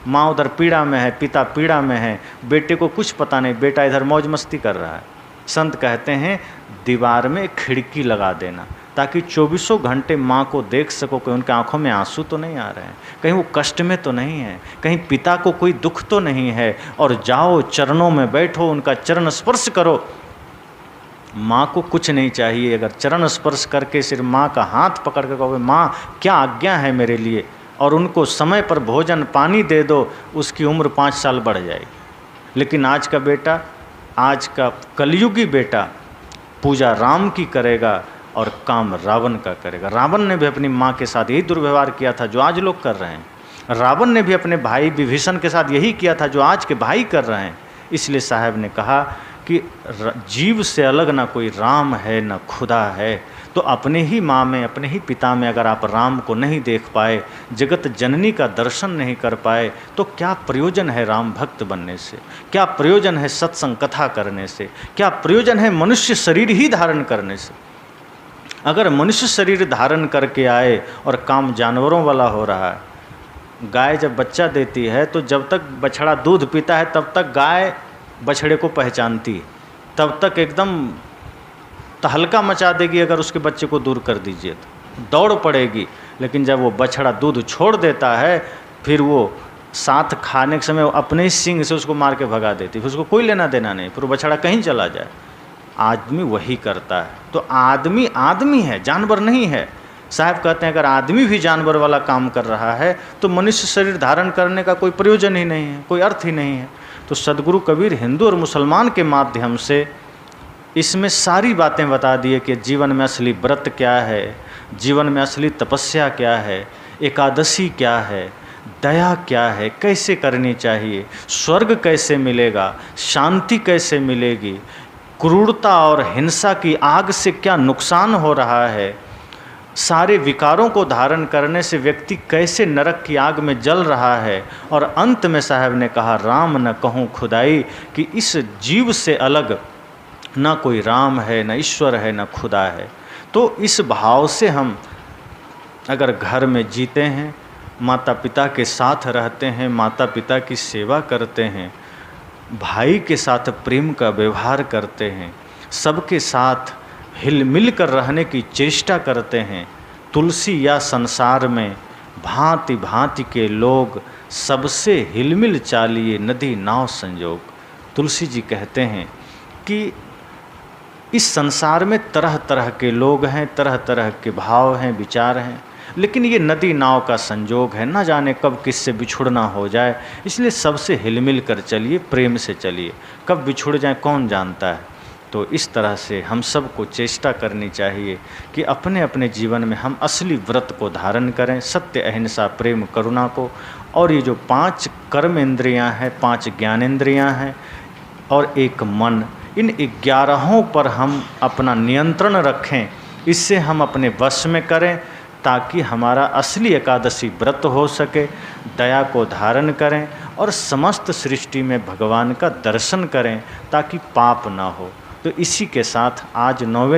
माँ उधर पीड़ा में है, पिता पीड़ा में है, बेटे को कुछ पता नहीं, बेटा इधर मौज मस्ती कर रहा है। संत कहते हैं दीवार में खिड़की लगा देना, ताकि 24 घंटे माँ को देख सको कि उनके आंखों में आंसू तो नहीं आ रहे हैं, कहीं वो कष्ट में तो नहीं है, कहीं पिता को कोई दुख तो नहीं है। और जाओ चरणों में बैठो, उनका चरण स्पर्श करो। माँ को कुछ नहीं चाहिए, अगर चरण स्पर्श करके सिर्फ माँ का हाथ पकड़ कर कहोगे माँ क्या आज्ञा है मेरे लिए, और उनको समय पर भोजन पानी दे दो, उसकी उम्र 5 साल बढ़ जाएगी। लेकिन आज का बेटा, आज का कलयुगी बेटा पूजा राम की करेगा और काम रावण का करेगा। रावण ने भी अपनी माँ के साथ यही दुर्व्यवहार किया था जो आज लोग कर रहे हैं। रावण ने भी अपने भाई विभीषण के साथ यही किया था जो आज के भाई कर रहे हैं। इसलिए साहब ने कहा कि जीव से अलग ना कोई राम है ना खुदा है। तो अपने ही माँ में, अपने ही पिता में अगर आप राम को नहीं देख पाए, जगत जननी का दर्शन नहीं कर पाए, तो क्या प्रयोजन है राम भक्त बनने से, क्या प्रयोजन है सत्संग कथा करने से, क्या प्रयोजन है मनुष्य शरीर ही धारण करने से। अगर मनुष्य शरीर धारण करके आए और काम जानवरों वाला हो रहा है, गाय जब बच्चा देती है तो जब तक बछड़ा दूध पीता है तब तक गाय बछड़े को पहचानती है, तब तक एकदम तहलका मचा देगी। अगर उसके बच्चे को दूर कर दीजिए तो दौड़ पड़ेगी। लेकिन जब वो बछड़ा दूध छोड़ देता है, फिर वो साथ खाने के समय अपने ही सींग से उसको मार के भगा देती, फिर उसको कोई लेना देना नहीं, फिर वो बछड़ा कहीं चला जाए। आदमी वही करता है। तो आदमी आदमी है, जानवर नहीं है। साहब कहते हैं अगर आदमी भी जानवर वाला काम कर रहा है तो मनुष्य शरीर धारण करने का कोई प्रयोजन ही नहीं है, कोई अर्थ ही नहीं है। तो सदगुरु कबीर हिंदू और मुसलमान के माध्यम से इसमें सारी बातें बता दिए कि जीवन में असली व्रत क्या है, जीवन में असली तपस्या क्या है, एकादशी क्या है, दया क्या है, कैसे करनी चाहिए, स्वर्ग कैसे मिलेगा, शांति कैसे मिलेगी, क्रूरता और हिंसा की आग से क्या नुकसान हो रहा है, सारे विकारों को धारण करने से व्यक्ति कैसे नरक की आग में जल रहा है। और अंत में साहब ने कहा राम न कहूँ खुदाई, कि इस जीव से अलग ना कोई राम है, न ईश्वर है, न खुदा है। तो इस भाव से हम अगर घर में जीते हैं, माता पिता के साथ रहते हैं, माता पिता की सेवा करते हैं, भाई के साथ प्रेम का व्यवहार करते हैं, सबके साथ हिल मिल कर रहने की चेष्टा करते हैं, तुलसी या संसार में भांति भांति के लोग, सबसे हिलमिल चालिए नदी नाव संजोग। तुलसी जी कहते हैं कि इस संसार में तरह तरह के लोग हैं, तरह तरह के भाव हैं, विचार हैं, लेकिन ये नदी नाव का संजोग है, ना जाने कब किससे बिछुड़ना हो जाए, इसलिए सबसे हिलमिल कर चलिए, प्रेम से चलिए, कब बिछुड़ जाए कौन जानता है। तो इस तरह से हम सबको चेष्टा करनी चाहिए कि अपने अपने जीवन में हम असली व्रत को धारण करें, सत्य, अहिंसा, प्रेम, करुणा को। और ये जो 5 कर्म इंद्रियाँ हैं, 5 ज्ञानेंद्रियाँ हैं और एक मन, इन 11 पर हम अपना नियंत्रण रखें, इससे हम अपने वश में करें ताकि हमारा असली एकादशी व्रत हो सके, दया को धारण करें और समस्त सृष्टि में भगवान का दर्शन करें ताकि पाप ना हो। तो इसी के साथ आज 9वें